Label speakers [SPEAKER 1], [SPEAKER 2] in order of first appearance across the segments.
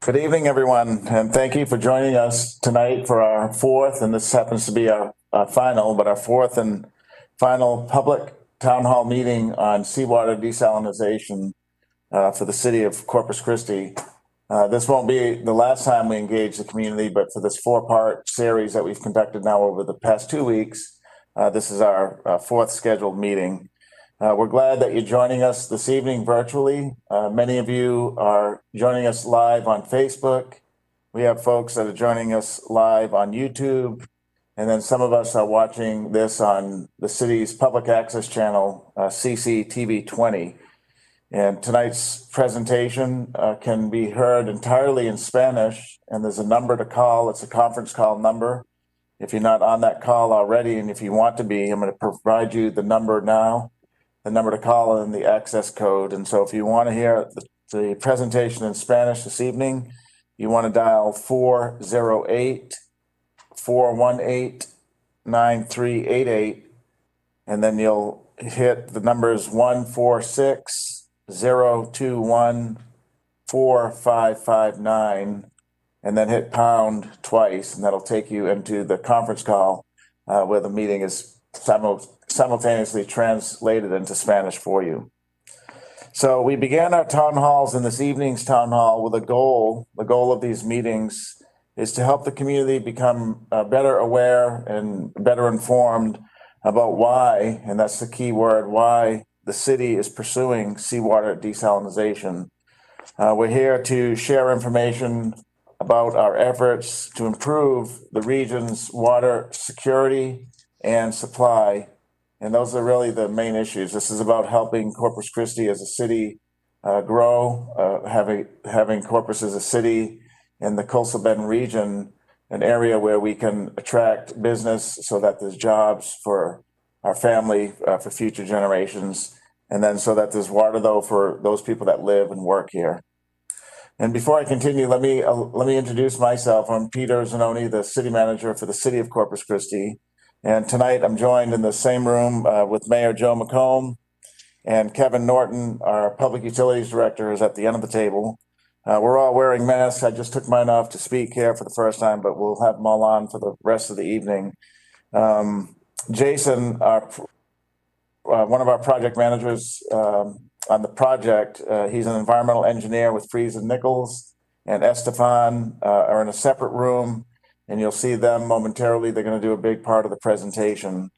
[SPEAKER 1] Good evening, everyone, and thank you for joining us tonight for our fourth, and this happens to be our final, but our fourth and final public town hall meeting on seawater desalination for the city of Corpus Christi. This won't be the last time we engage the community, but for this four-part series that we've conducted now over the past 2 weeks, this is our fourth scheduled meeting. We're glad that you're joining us this evening virtually. Many of you are joining us live on Facebook. We have folks that are joining us live on YouTube. And then some of us are watching this on the city's public access channel, CCTV 20. And tonight's presentation can be heard entirely in Spanish, and there's a number to call. It's a conference call number. If you're not on that call already, and if you want to be, I'm going to provide you the number now. The number to call and the access code. And so if you want to hear the presentation in Spanish this evening, you want to dial 408-418-9388, and then you'll hit the numbers 146-021-4559, and then hit pound twice, and that'll take you into the conference call where the meeting is simultaneously translated into Spanish for you. So we began our town halls in this evening's town hall with a goal. The goal of these meetings is to help the community become better aware and better informed about why, and that's the key word, why the city is pursuing seawater desalination. We're here to share information about our efforts to improve the region's water security and supply. And those are really the main issues. This is about helping Corpus Christi as a city grow, having Corpus as a city in the Coastal Bend region, an area where we can attract business so that there's jobs for our family, for future generations, and then so that there's water, though, for those people that live and work here. And before I continue, let me introduce myself. I'm Peter Zanoni, the city manager for the city of Corpus Christi. And tonight I'm joined in the same room with Mayor Joe McComb, and Kevin Norton, our Public Utilities Director, is at the end of the table. We're all wearing masks. I just took mine off to speak here for the first time, but we'll have them all on for the rest of the evening. Jason, one of our project managers on the project, he's an environmental engineer with Freeze and Nichols, and Estefan are in a separate room. And you'll see them momentarily. They're going to do a big part of the presentation.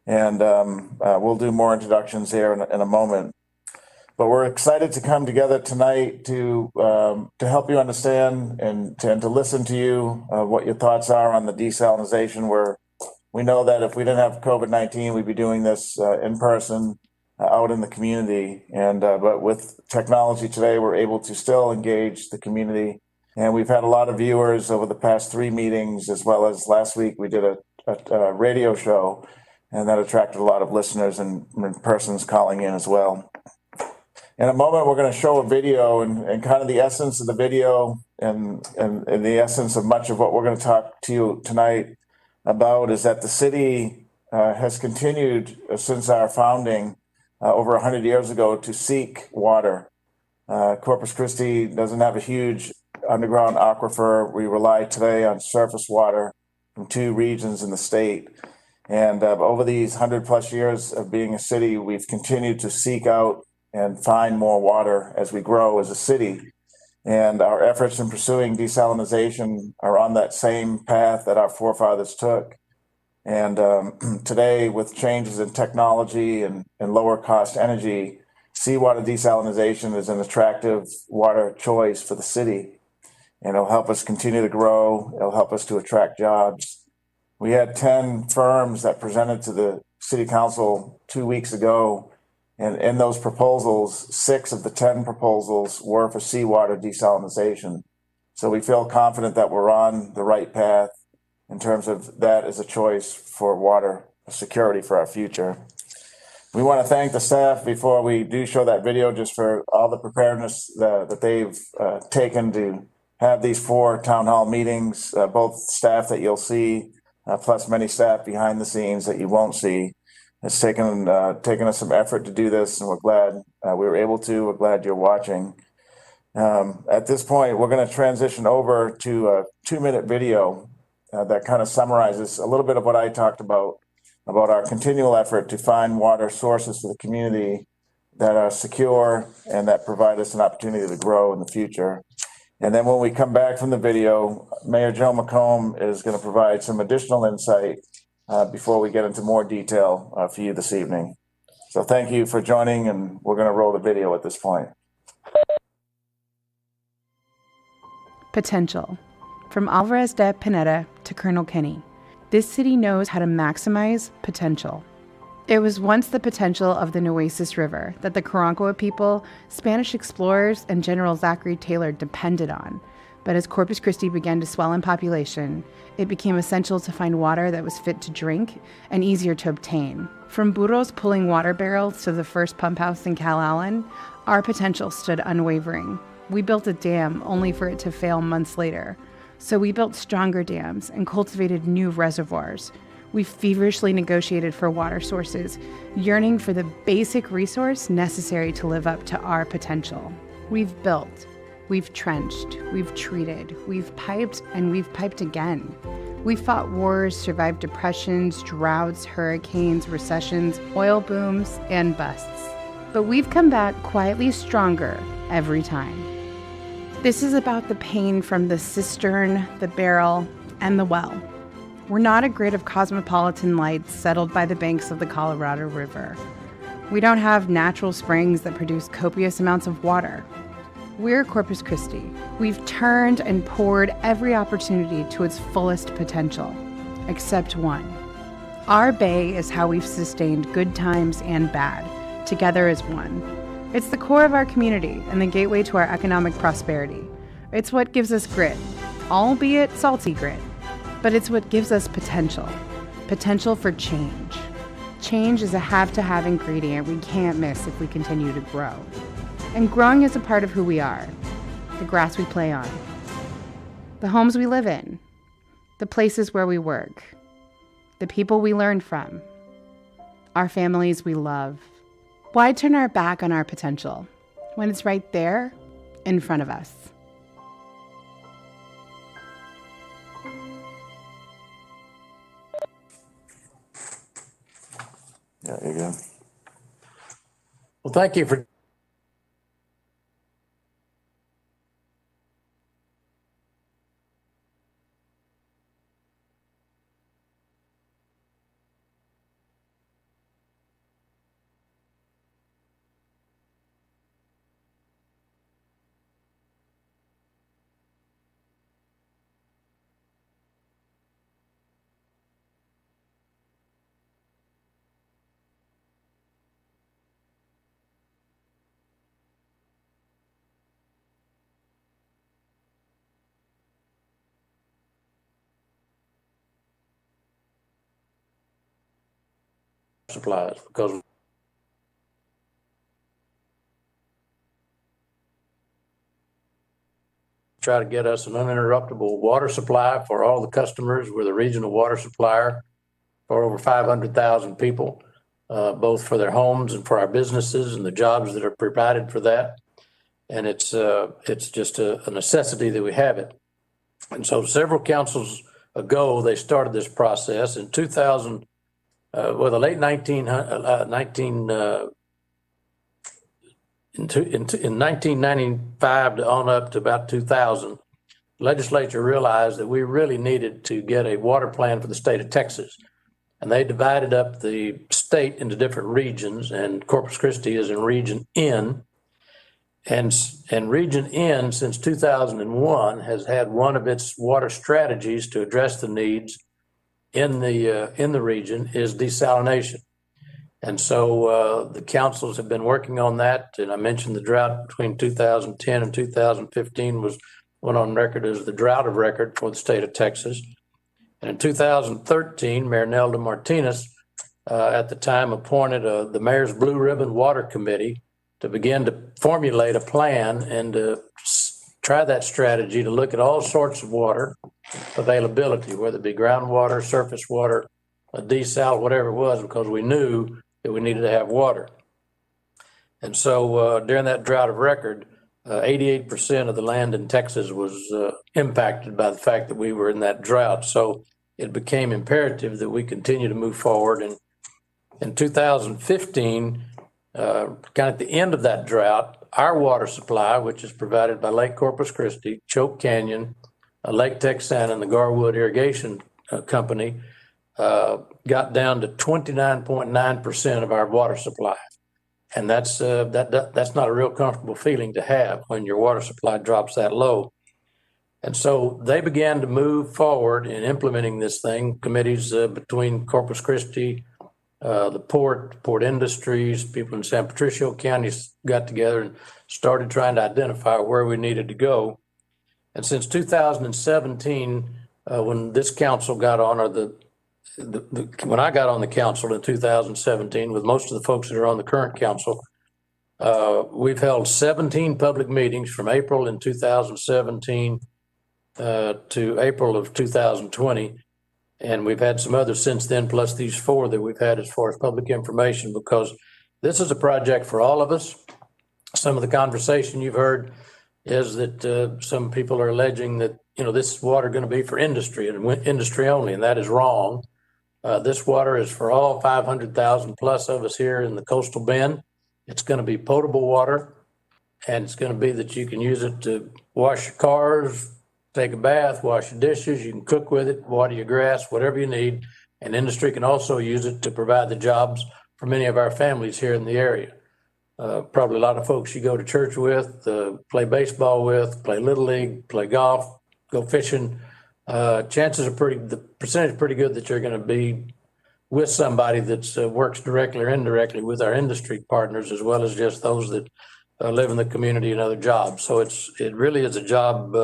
[SPEAKER 1] And we'll do more introductions here in a moment. But we're excited to come together tonight to help you understand and to listen to you, what your thoughts are on the desalination. We know that if we didn't have COVID-19, we'd be doing this in person, out in the community. And but with technology today, we're able to still engage the community. And we've had a lot of viewers over the past 3 meetings, as well as last week we did a radio show, and that attracted a lot of listeners and persons calling in as well. In a moment, we're going to show a video and kind of the essence of the video and the essence of much of what we're going to talk to you tonight about is that the city has continued since our founding over 100 years ago to seek water. Corpus Christi doesn't have a huge underground aquifer. We rely today on surface water from 2 regions in the state. And over these 100+ years of being a city, we've continued to seek out and find more water as we grow as a city. And our efforts in pursuing desalination are on that same path that our forefathers took. And today, with changes in technology and lower cost energy, seawater desalination is an attractive water choice for the city. And it'll help us continue to grow. It'll help us to attract jobs. We had 10 firms that presented to the city council 2 weeks ago. And in those proposals, 6 of the 10 proposals were for seawater desalination. So we feel confident that we're on the right path in terms of that as a choice for water security for our future. We want to thank the staff before we do show that video just for all the preparedness that they've taken to have these 4 town hall meetings, both staff that you'll see, plus many staff behind the scenes that you won't see. It's taken us some effort to do this, and we're glad we were able to. We're glad you're watching. At this point, we're going to transition over to a 2-minute video that kind of summarizes a little bit of what I talked about our continual effort to find water sources for the community that are secure and that provide us an opportunity to grow in the future. And then when we come back from the video, Mayor Joe McComb is going to provide some additional insight before we get into more detail for you this evening. So thank you for joining, and we're going to roll the video at this point.
[SPEAKER 2] Potential. From Alvarez de Pineda to Colonel Kenny, this city knows how to maximize potential. It was once the potential of the Nueces River that the Karankawa people, Spanish explorers, and General Zachary Taylor depended on. But as Corpus Christi began to swell in population, it became essential to find water that was fit to drink and easier to obtain. From burros pulling water barrels to the first pump house in Calallen, our potential stood unwavering. We built a dam only for it to fail months later. So we built stronger dams and cultivated new reservoirs. We feverishly negotiated for water sources, yearning for the basic resource necessary to live up to our potential. We've built, we've trenched, we've treated, we've piped, and we've piped again. We fought wars, survived depressions, droughts, hurricanes, recessions, oil booms, and busts. But we've come back quietly stronger every time. This is about the pain from the cistern, the barrel, and the well. We're not a grid of cosmopolitan lights settled by the banks of the Colorado River. We don't have natural springs that produce copious amounts of water. We're Corpus Christi. We've turned and poured every opportunity to its fullest potential, except one. Our bay is how we've sustained good times and bad, together as one. It's the core of our community and the gateway to our economic prosperity. It's what gives us grit, albeit salty grit. But it's what gives us potential for change. Change is a have-to-have ingredient we can't miss if we continue to grow. And growing is a part of who we are, the grass we play on, the homes we live in, the places where we work, the people we learn from, our families we love. Why turn our back on our potential when it's right there in front of us?
[SPEAKER 1] Yeah, there you go.
[SPEAKER 3] Well, thank you for supplies because try to get us an uninterruptible water supply for all the customers. We're the regional water supplier for over 500,000 people, both for their homes and for our businesses and the jobs that are provided for that. And it's just a necessity that we have it. And so several councils ago, they started this process in 2000. The late 1995 to on up to about 2000, the legislature realized that we really needed to get a water plan for the state of Texas. And they divided up the state into different regions, and Corpus Christi is in Region N. And Region N, since 2001, has had one of its water strategies to address the needs in the region is desalination. And so the councils have been working on that. And I mentioned the drought between 2010 and 2015 went on record as the drought of record for the state of Texas. And in 2013, Mayor Nelda Martinez at the time appointed the Mayor's Blue Ribbon Water Committee to begin to formulate a plan and to try that strategy to look at all sorts of water availability, whether it be groundwater, surface water, a desal, whatever it was, because we knew that we needed to have water. And so during that drought of record, 88% of the land in Texas was impacted by the fact that we were in that drought. So it became imperative that we continue to move forward. And in 2015, kind of at the end of that drought, our water supply, which is provided by Lake Corpus Christi, Choke Canyon, Lake Texan, and the Garwood Irrigation Company, got down to 29.9% of our water supply. And that's not a real comfortable feeling to have when your water supply drops that low. And so they began to move forward in implementing this thing. Committees between Corpus Christi, the port industries, people in San Patricio counties got together and started trying to identify where we needed to go. And since 2017, when this council got on, or when I got on the council in 2017, with most of the folks that are on the current council, we've held 17 public meetings from April in 2017 to April of 2020. And we've had some others since then, plus these 4 that we've had as far as public information, because this is a project for all of us. Some of the conversation you've heard is that some people are alleging that, this is water going to be for industry and industry only, and that is wrong. This water is for all 500,000 plus of us here in the coastal bend. It's going to be potable water, and it's going to be that you can use it to wash your cars, take a bath, wash your dishes. You can cook with it, water your grass, whatever you need. And industry can also use it to provide the jobs for many of our families here in the area. Probably a lot of folks you go to church with, play baseball with, play Little League, play golf, go fishing. The percentage is pretty good that you're going to be with somebody that works directly or indirectly with our industry partners, as well as just those that live in the community and other jobs. So it really is a job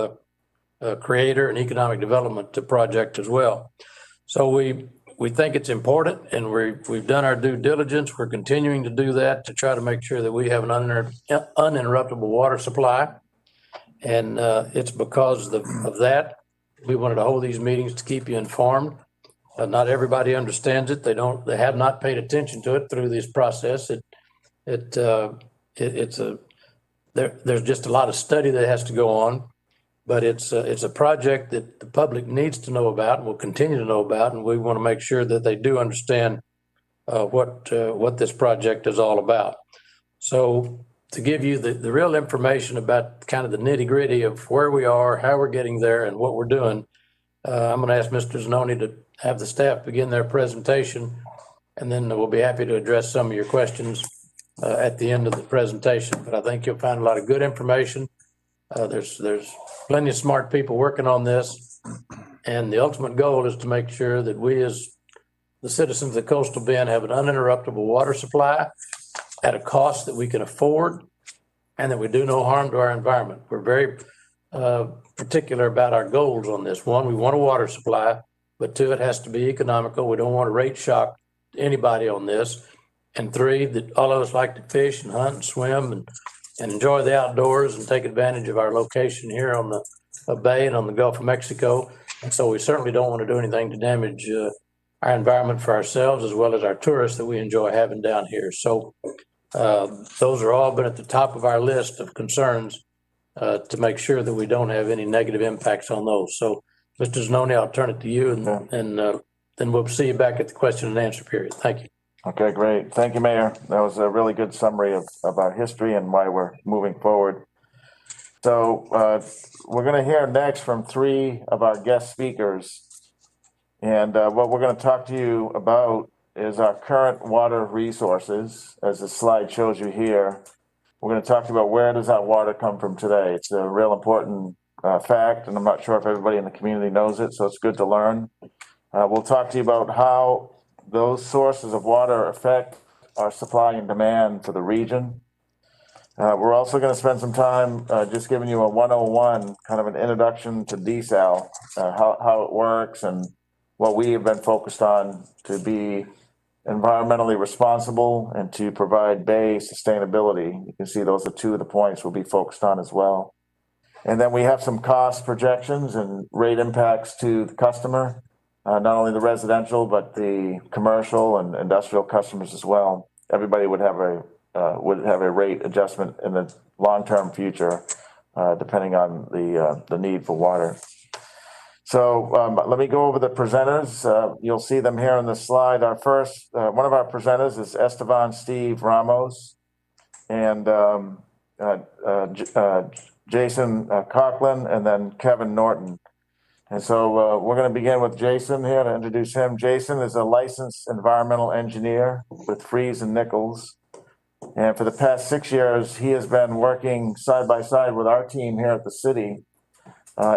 [SPEAKER 3] creator and economic development project as well. So we think it's important, and we've done our due diligence. We're continuing to do that to try to make sure that we have an uninterruptible water supply. And it's because of that we wanted to hold these meetings to keep you informed. Not everybody understands it. They have not paid attention to it through this process. There's just a lot of study that has to go on, but it's a project that the public needs to know about and will continue to know about. And we want to make sure that they do understand what this project is all about. So to give you the real information about kind of the nitty gritty of where we are, how we're getting there, and what we're doing, I'm going to ask Mr. Zanoni to have the staff begin their presentation, and then we'll be happy to address some of your questions at the end of the presentation. But I think you'll find a lot of good information. There's plenty of smart people working on this, and the ultimate goal is to make sure that we, as the citizens of the coastal bend, have an uninterruptible water supply at a cost that we can afford, and that we do no harm to our environment. We're very particular about our goals on this. 1, we want a water supply, but 2, it has to be economical. We don't want to rate shock anybody on this. And 3, that all of us like to fish and hunt and swim and enjoy the outdoors and take advantage of our location here on the bay and on the Gulf of Mexico. And so we certainly don't want to do anything to damage our environment for ourselves, as well as our tourists that we enjoy having down here. So those are all been at the top of our list of concerns to make sure that we don't have any negative impacts on those. So, Mr. Zanoni, I'll turn it to you, and then we'll see you back at the question and answer period. Thank you.
[SPEAKER 1] Okay, great. Thank you, Mayor. That was a really good summary of our history and why we're moving forward. So we're going to hear next from 3 of our guest speakers. And what we're going to talk to you about is our current water resources, as the slide shows you here. We're going to talk about where does that water come from today. It's a real important fact, and I'm not sure if everybody in the community knows it, so it's good to learn. We'll talk to you about how those sources of water affect our supply and demand for the region. We're also going to spend some time just giving you a 101, kind of an introduction to desal, how it works and what we have been focused on to be environmentally responsible and to provide bay sustainability. You can see those are 2 of the points we'll be focused on as well. And then we have some cost projections and rate impacts to the customer, not only the residential, but the commercial and industrial customers as well. Everybody would have a would have a rate adjustment in the long-term future, depending on the need for water. So let me go over the presenters. You'll see them here on the slide. Our first, one of our presenters is Esteban Steve Ramos and Jason Coughlin, and then Kevin Norton. And so we're going to begin with Jason here to introduce him. Jason is a licensed environmental engineer with Freeze and Nichols. And for the past 6 years, he has been working side by side with our team here at the city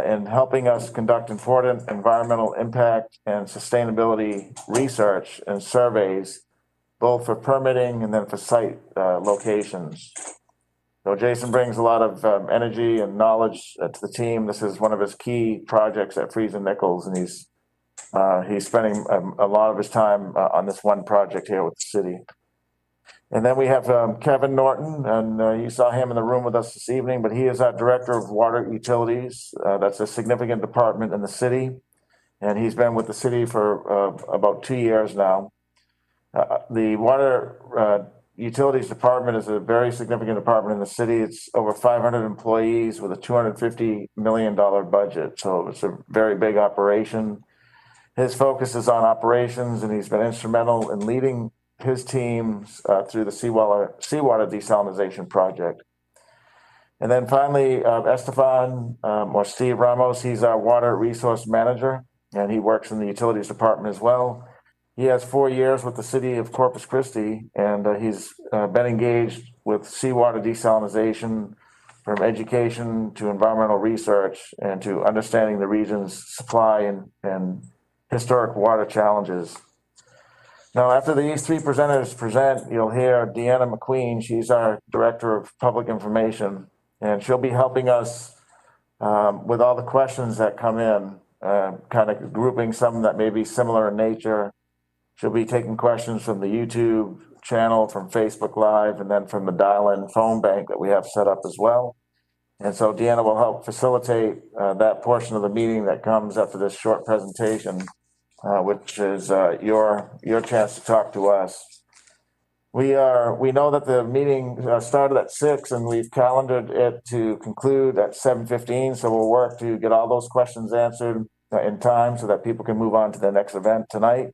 [SPEAKER 1] in helping us conduct important environmental impact and sustainability research and surveys, both for permitting and then for site locations. So Jason brings a lot of energy and knowledge to the team. This is one of his key projects at Freeze and Nichols, and he's spending a lot of his time on this one project here with the city. And then we have Kevin Norton, and you saw him in the room with us this evening, but he is our Director of Water Utilities. That's a significant department in the city, and he's been with the city for about 2 years now. The Water Utilities Department is a very significant department in the city. It's over 500 employees with a $250 million budget, so it's a very big operation. His focus is on operations, and he's been instrumental in leading his teams through the Seawater desalination project. And then finally, Esteban or Steve Ramos, he's our water resource manager, and he works in the utilities department as well. He has 4 years with the city of Corpus Christi, and he's been engaged with seawater desalination, from education to environmental research and to understanding the region's supply and historic water challenges. Now, after these three presenters present, you'll hear Deanna McQueen. She's our Director of Public Information, and she'll be helping us with all the questions that come in, kind of grouping some that may be similar in nature. She'll be taking questions from the YouTube channel, from Facebook Live, and then from the dial-in phone bank that we have set up as well. And so Deanna will help facilitate that portion of the meeting that comes after this short presentation, which is your chance to talk to us. We know that the meeting started at 6, and we've calendared it to conclude at 7:15. So we'll work to get all those questions answered in time so that people can move on to the next event tonight.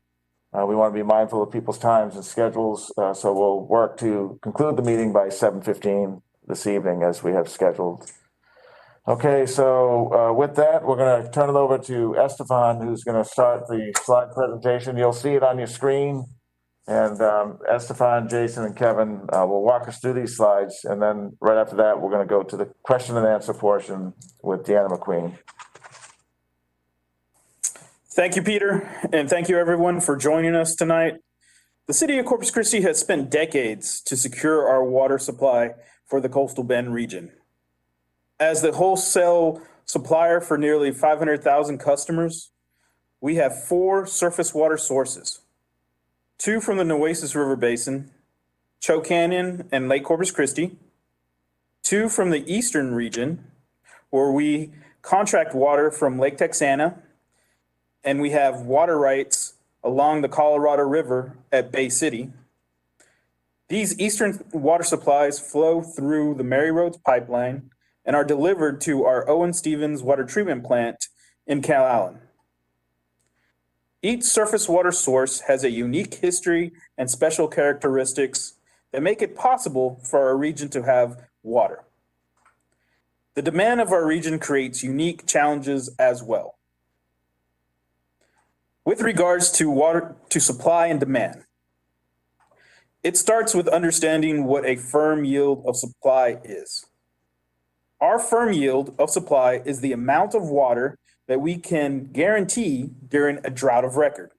[SPEAKER 1] We want to be mindful of people's times and schedules, so we'll work to conclude the meeting by 7:15 this evening as we have scheduled. Okay, so with that, we're going to turn it over to Esteban, who's going to start the slide presentation. You'll see it on your screen, and Esteban, Jason, and Kevin will walk us through these slides, and then right after that, we're going to go to the question and answer portion with Deanna McQueen.
[SPEAKER 4] Thank you, Peter, and thank you everyone for joining us tonight. The city of Corpus Christi has spent decades to secure our water supply for the Coastal Bend region. As the wholesale supplier for nearly 500,000 customers, we have 4 surface water sources, 2 from the Nueces River Basin, Choke Canyon and Lake Corpus Christi, 2 from the eastern region, where we contract water from Lake Texana, and we have water rights along the Colorado River at Bay City. These eastern water supplies flow through the Mary Roads pipeline and are delivered to our Owen Stevens water treatment plant in Calallen. Each surface water source has a unique history and special characteristics that make it possible for our region to have water. The demand of our region creates unique challenges as well. With regards to water, to supply and demand, it starts with understanding what a firm yield of supply is. Our firm yield of supply is the amount of water that we can guarantee during a drought of record.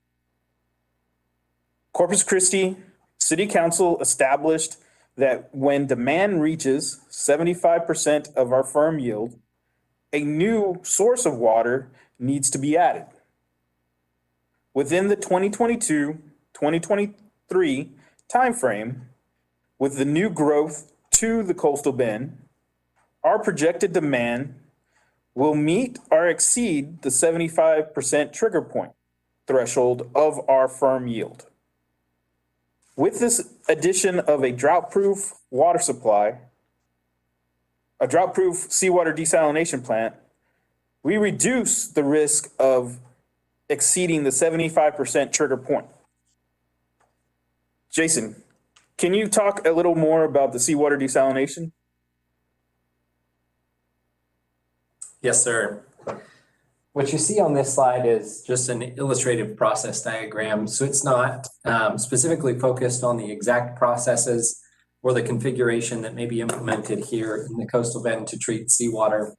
[SPEAKER 4] Corpus Christi City Council established that when demand reaches 75% of our firm yield, a new source of water needs to be added. Within the 2022-2023 timeframe, with the new growth to the Coastal Bend, our projected demand will meet or exceed the 75% trigger point threshold of our firm yield. With this addition of a drought-proof water supply, a drought-proof seawater desalination plant, we reduce the risk of exceeding the 75% trigger point. Jason, can you talk a little more about the seawater desalination?
[SPEAKER 5] Yes, sir. What you see on this slide is just an illustrative process diagram. So it's not specifically focused on the exact processes or the configuration that may be implemented here in the coastal bend to treat seawater.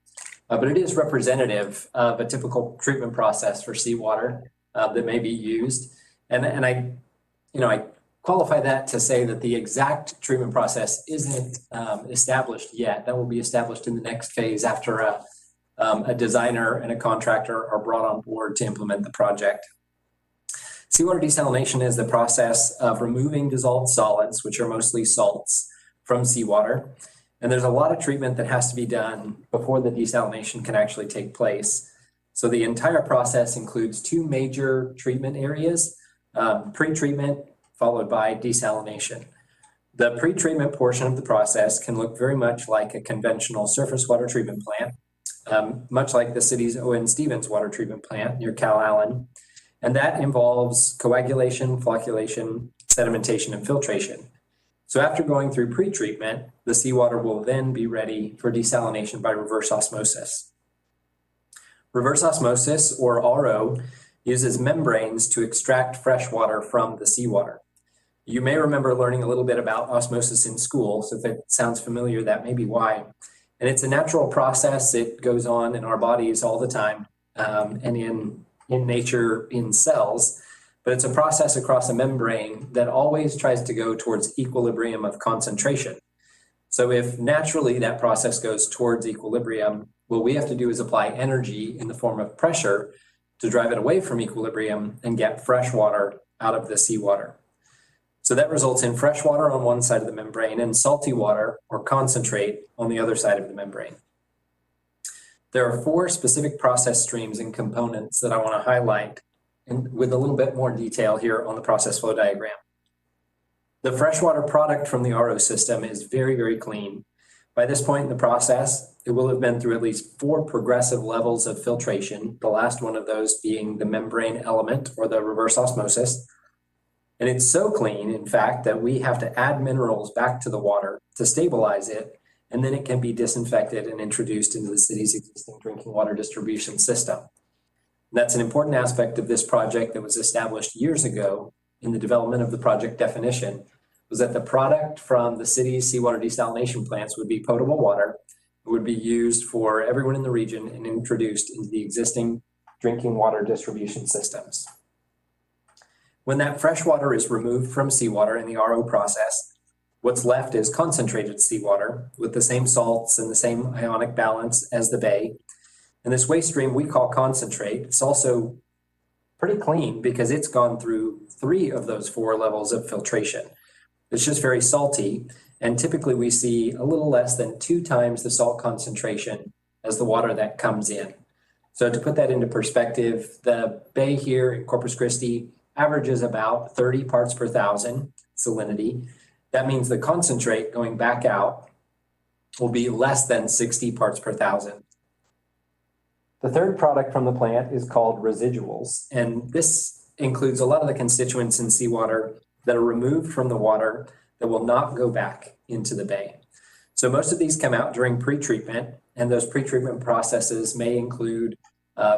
[SPEAKER 5] But it is representative of a typical treatment process for seawater that may be used. And I qualify that to say that the exact treatment process isn't established yet. That will be established in the next phase after a designer and a contractor are brought on board to implement the project. Seawater desalination is the process of removing dissolved solids, which are mostly salts, from seawater. And there's a lot of treatment that has to be done before the desalination can actually take place. So the entire process includes two major treatment areas, pre-treatment followed by desalination. The pre-treatment portion of the process can look very much like a conventional surface water treatment plant, much like the city's Owen Stevens water treatment plant near Calallen. And that involves coagulation, flocculation, sedimentation, and filtration. So after going through pre-treatment, the seawater will then be ready for desalination by reverse osmosis. Reverse osmosis, or RO, uses membranes to extract fresh water from the seawater. You may remember learning a little bit about osmosis in school, so if it sounds familiar, that may be why. And it's a natural process. It goes on in our bodies all the time, and in nature, in cells. But it's a process across a membrane that always tries to go towards equilibrium of concentration. So if naturally that process goes towards equilibrium, what we have to do is apply energy in the form of pressure to drive it away from equilibrium and get fresh water out of the seawater. So that results in fresh water on one side of the membrane and salty water or concentrate on the other side of the membrane. There are four specific process streams and components that I want to highlight with a little bit more detail here on the process flow diagram. The freshwater product from the RO system is very, very clean. By this point in the process, it will have been through at least 4 progressive levels of filtration, the last one of those being the membrane element or the reverse osmosis. And it's so clean, in fact, that we have to add minerals back to the water to stabilize it, and then it can be disinfected and introduced into the city's existing drinking water distribution system. And that's an important aspect of this project that was established years ago in the development of the project definition, was that the product from the city's seawater desalination plants would be potable water. It would be used for everyone in the region and introduced into the existing drinking water distribution systems. When that fresh water is removed from seawater in the RO process, what's left is concentrated seawater with the same salts and the same ionic balance as the bay. And this waste stream we call concentrate. It's also pretty clean because it's gone through 3 of those 4 levels of filtration. It's just very salty, and typically we see a little less than 2 times the salt concentration as the water that comes in. So to put that into perspective, the bay here in Corpus Christi averages about 30 parts per thousand salinity. That means the concentrate going back out will be less than 60 parts per thousand. The third product from the plant is called residuals, and this includes a lot of the constituents in seawater that are removed from the water that will not go back into the bay. So most of these come out during pre-treatment, and those pre-treatment processes may include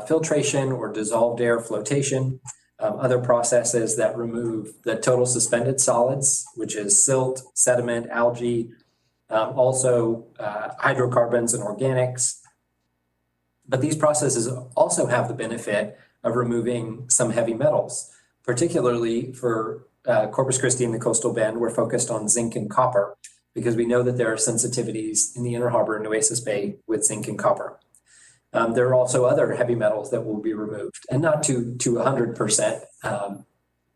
[SPEAKER 5] filtration or dissolved air flotation, other processes that remove the total suspended solids, which is silt, sediment, algae, also hydrocarbons and organics. But these processes also have the benefit of removing some heavy metals, particularly for Corpus Christi and the coastal bend. We're focused on zinc and copper because we know that there are sensitivities in the inner harbor in Nueces Bay with zinc and copper. There are also other heavy metals that will be removed, and not to 100%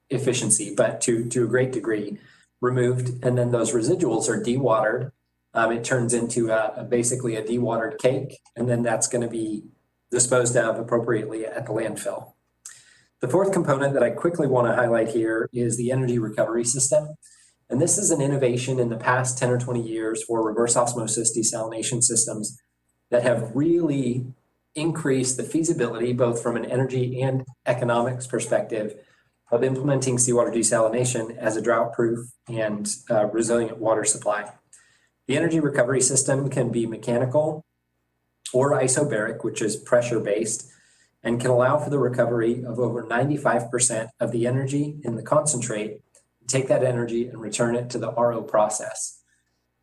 [SPEAKER 5] efficiency, but to a great degree removed. And then those residuals are dewatered. It turns into basically a dewatered cake, and then that's going to be disposed of appropriately at the landfill. The fourth component that I quickly want to highlight here is the energy recovery system. And this is an innovation in the past 10 or 20 years for reverse osmosis desalination systems that have really increased the feasibility, both from an energy and economics perspective, of implementing seawater desalination as a drought-proof and resilient water supply. The energy recovery system can be mechanical or isobaric, which is pressure-based, and can allow for the recovery of over 95% of the energy in the concentrate, take that energy and return it to the RO process.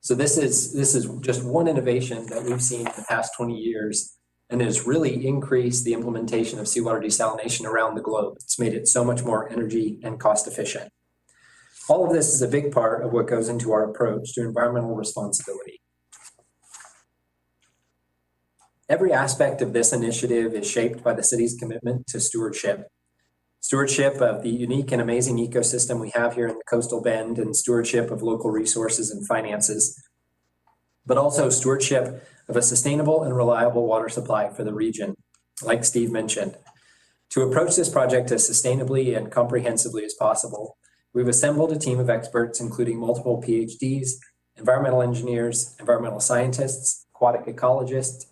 [SPEAKER 5] So this is just one innovation that we've seen in the past 20 years and has really increased the implementation of seawater desalination around the globe. It's made it so much more energy and cost efficient. All of this is a big part of what goes into our approach to environmental responsibility. Every aspect of this initiative is shaped by the city's commitment to stewardship. Stewardship of the unique and amazing ecosystem we have here in the coastal bend, and stewardship of local resources and finances, but also stewardship of a sustainable and reliable water supply for the region, like Steve mentioned. To approach this project as sustainably and comprehensively as possible, we've assembled a team of experts, including multiple PhDs, environmental engineers, environmental scientists, aquatic ecologists,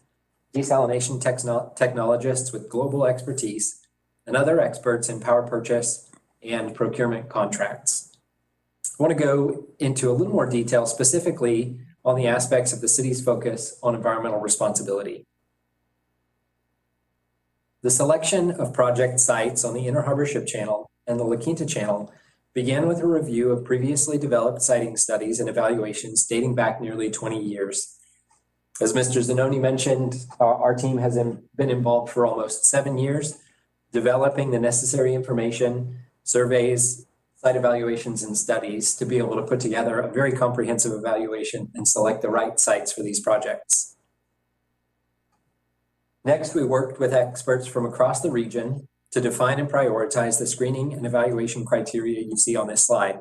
[SPEAKER 5] desalination technologists with global expertise, and other experts in power purchase and procurement contracts. I want to go into a little more detail specifically on the aspects of the city's focus on environmental responsibility. The selection of project sites on the Inner Harbor Ship Channel and the La Quinta Channel began with a review of previously developed siting studies and evaluations dating back nearly 20 years. As Mr. Zanoni mentioned, our team has been involved for almost 7 years, developing the necessary information, surveys, site evaluations, and studies to be able to put together a very comprehensive evaluation and select the right sites for these projects. Next, we worked with experts from across the region to define and prioritize the screening and evaluation criteria you see on this slide.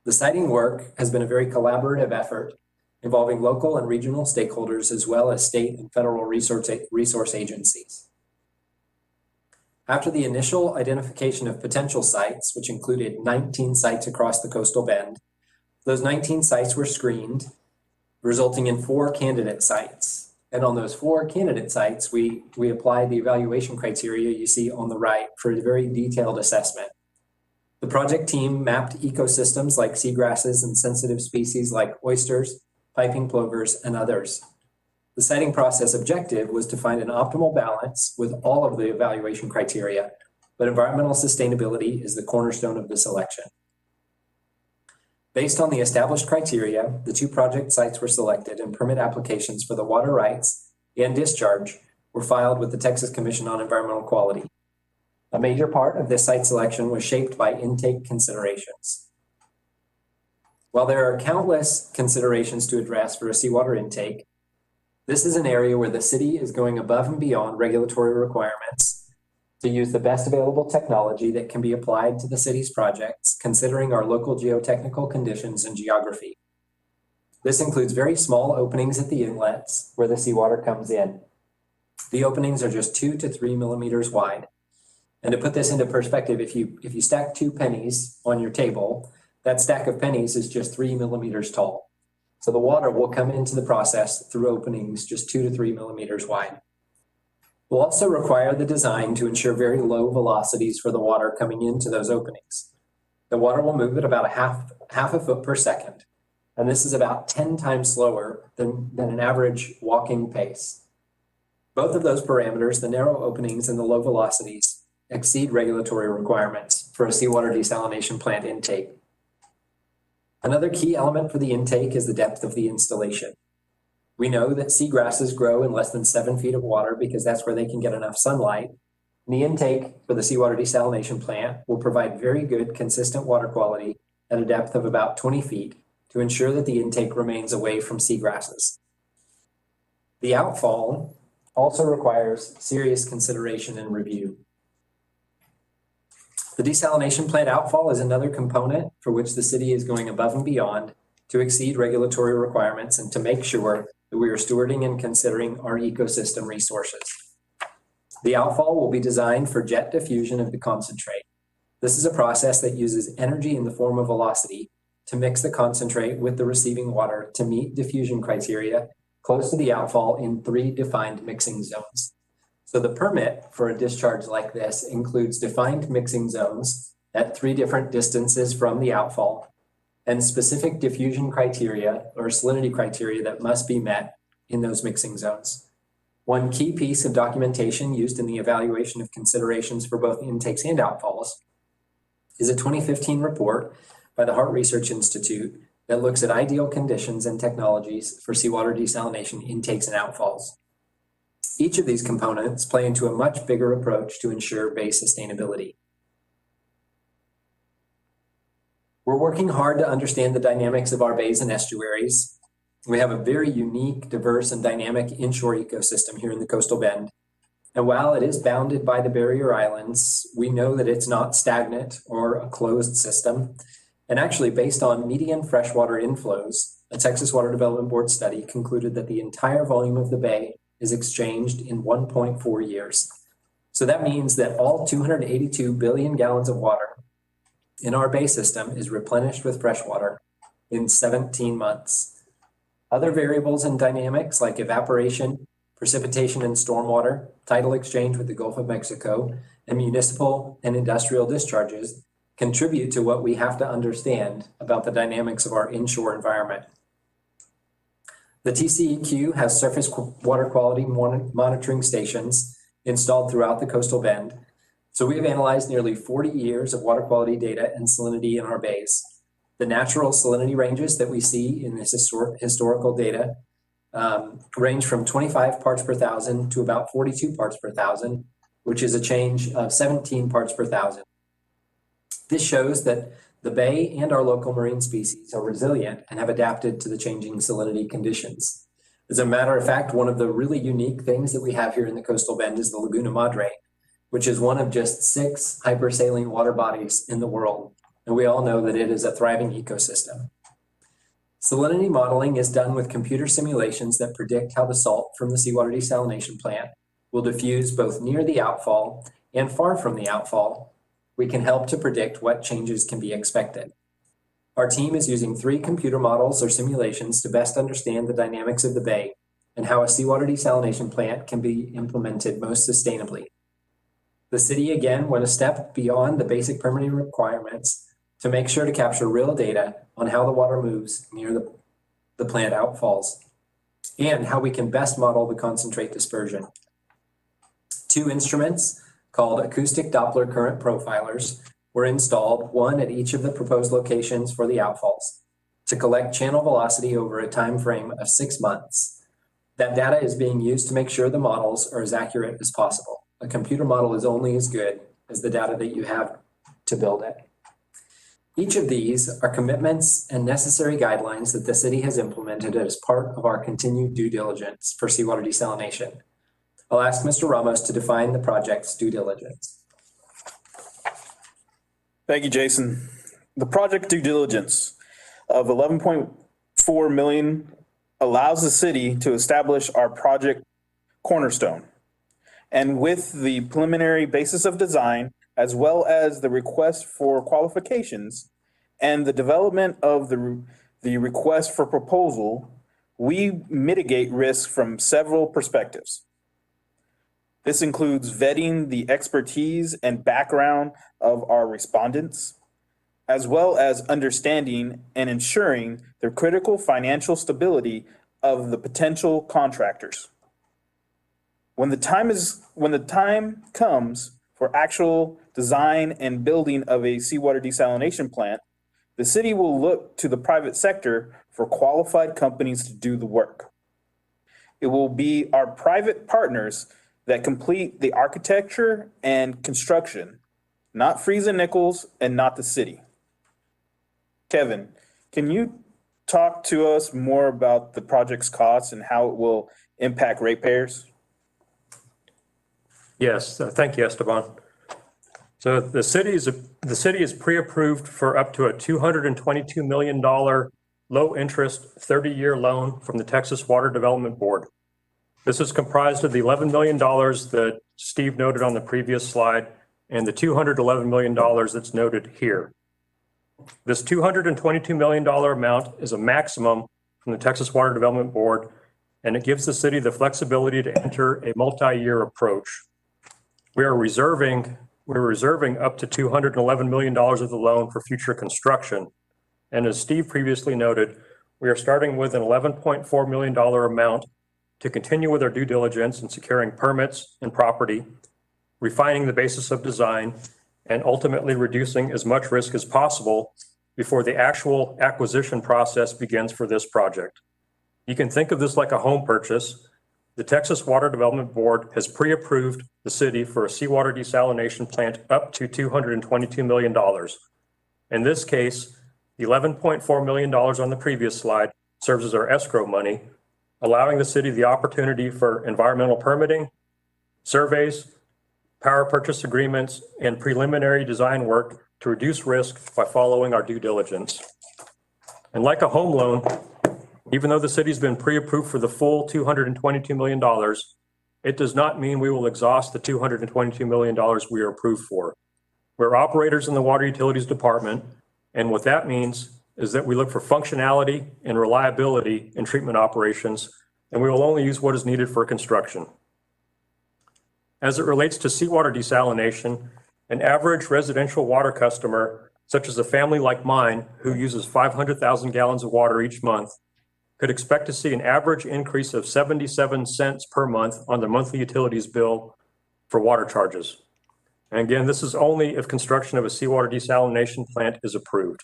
[SPEAKER 5] The siting work has been a very collaborative effort involving local and regional stakeholders, as well as state and federal resource agencies. After the initial identification of potential sites, which included 19 sites across the coastal bend, those 19 sites were screened, resulting in 4 candidate sites. And on those 4 candidate sites, we applied the evaluation criteria you see on the right for a very detailed assessment. The project team mapped ecosystems like seagrasses and sensitive species like oysters, piping plovers, and others. The siting process objective was to find an optimal balance with all of the evaluation criteria, but environmental sustainability is the cornerstone of the selection. Based on the established criteria, the 2 project sites were selected and permit applications for the water rights and discharge were filed with the Texas Commission on Environmental Quality. A major part of this site selection was shaped by intake considerations. While there are countless considerations to address for a seawater intake, this is an area where the city is going above and beyond regulatory requirements to use the best available technology that can be applied to the city's projects, considering our local geotechnical conditions and geography. This includes very small openings at the inlets where the seawater comes in. The openings are just 2 to 3 millimeters wide. And to put this into perspective, if you stack 2 pennies on your table, that stack of pennies is just 3 millimeters tall. So the water will come into the process through openings just 2 to 3 millimeters wide. We'll also require the design to ensure very low velocities for the water coming into those openings. The water will move at about half a foot per second, and this is about 10 times slower than an average walking pace. Both of those parameters, the narrow openings and the low velocities, exceed regulatory requirements for a seawater desalination plant intake. Another key element for the intake is the depth of the installation. We know that seagrasses grow in less than 7 feet of water because that's where they can get enough sunlight. And the intake for the seawater desalination plant will provide very good, consistent water quality at a depth of about 20 feet to ensure that the intake remains away from seagrasses. The outfall also requires serious consideration and review. The desalination plant outfall is another component for which the city is going above and beyond to exceed regulatory requirements and to make sure that we are stewarding and considering our ecosystem resources. The outfall will be designed for jet diffusion of the concentrate. This is a process that uses energy in the form of velocity to mix the concentrate with the receiving water to meet diffusion criteria close to the outfall in 3 defined mixing zones. So the permit for a discharge like this includes defined mixing zones at 3 different distances from the outfall and specific diffusion criteria or salinity criteria that must be met in those mixing zones. One key piece of documentation used in the evaluation of considerations for both intakes and outfalls is a 2015 report by the Hart Research Institute that looks at ideal conditions and technologies for seawater desalination intakes and outfalls. Each of these components play into a much bigger approach to ensure bay sustainability. We're working hard to understand the dynamics of our bays and estuaries. We have a very unique, diverse, and dynamic inshore ecosystem here in the coastal bend. And while it is bounded by the barrier islands, we know that it's not stagnant or a closed system. And actually, based on median freshwater inflows, a Texas Water Development Board study concluded that the entire volume of the bay is exchanged in 1.4 years. So that means that all 282 billion gallons of water in our bay system is replenished with freshwater in 17 months. Other variables and dynamics like evaporation, precipitation and stormwater, tidal exchange with the Gulf of Mexico, and municipal and industrial discharges contribute to what we have to understand about the dynamics of our inshore environment. The TCEQ has surface water quality monitoring stations installed throughout the coastal bend. So we have analyzed nearly 40 years of water quality data and salinity in our bays. The natural salinity ranges that we see in this historical data range from 25 parts per thousand to about 42 parts per thousand, which is a change of 17 parts per thousand. This shows that the bay and our local marine species are resilient and have adapted to the changing salinity conditions. As a matter of fact, one of the really unique things that we have here in the coastal bend is the Laguna Madre, which is one of just 6 hypersaline water bodies in the world. And we all know that it is a thriving ecosystem. Salinity modeling is done with computer simulations that predict how the salt from the seawater desalination plant will diffuse both near the outfall and far from the outfall. We can help to predict what changes can be expected. Our team is using 3 computer models or simulations to best understand the dynamics of the bay and how a seawater desalination plant can be implemented most sustainably. The city again went a step beyond the basic permitting requirements to make sure to capture real data on how the water moves near the plant outfalls and how we can best model the concentrate dispersion. 2 instruments called acoustic Doppler current profilers were installed, one at each of the proposed locations for the outfalls, to collect channel velocity over a time frame of 6 months. That data is being used to make sure the models are as accurate as possible. A computer model is only as good as the data that you have to build it. Each of these are commitments and necessary guidelines that the city has implemented as part of our continued due diligence for seawater desalination. I'll ask Mr. Ramos to define the project's due diligence.
[SPEAKER 4] Thank you, Jason. The project due diligence of $11.4 million allows the city to establish our project cornerstone. And with the preliminary basis of design, as well as the request for qualifications and the development of the request for proposal, we mitigate risk from several perspectives. This includes vetting the expertise and background of our respondents, as well as understanding and ensuring the critical financial stability of the potential contractors. When the time comes for actual design and building of a seawater desalination plant, the city will look to the private sector for qualified companies to do the work. It will be our private partners that complete the architecture and construction, not Friesen Nichols and not the city. Kevin, can you talk to us more about the project's costs and how it will impact ratepayers?
[SPEAKER 6] Yes, thank you, Esteban. So the city is pre-approved for up to a $222 million low-interest 30-year loan from the Texas Water Development Board. This is comprised of the $11 million that Steve noted on the previous slide and the $211 million that's noted here. This $222 million amount is a maximum from the Texas Water Development Board, and it gives the city the flexibility to enter a multi-year approach. We're reserving up to $211 million of the loan for future construction. And as Steve previously noted, we are starting with an $11.4 million amount to continue with our due diligence in securing permits and property, refining the basis of design, and ultimately reducing as much risk as possible before the actual acquisition process begins for this project. You can think of this like a home purchase. The Texas Water Development Board has pre-approved the city for a seawater desalination plant up to $222 million. In this case, the $11.4 million on the previous slide serves as our escrow money, allowing the city the opportunity for environmental permitting, surveys, power purchase agreements, and preliminary design work to reduce risk by following our due diligence. And like a home loan, even though the city's been pre-approved for the full $222 million, it does not mean we will exhaust the $222 million we are approved for. We're operators in the Water Utilities Department, and what that means is that we look for functionality and reliability in treatment operations, and we will only use what is needed for construction. As it relates to seawater desalination, an average residential water customer, such as a family like mine who uses 500,000 gallons of water each month, could expect to see an average increase of 77 cents per month on the monthly utilities bill for water charges. And again, this is only if construction of a seawater desalination plant is approved.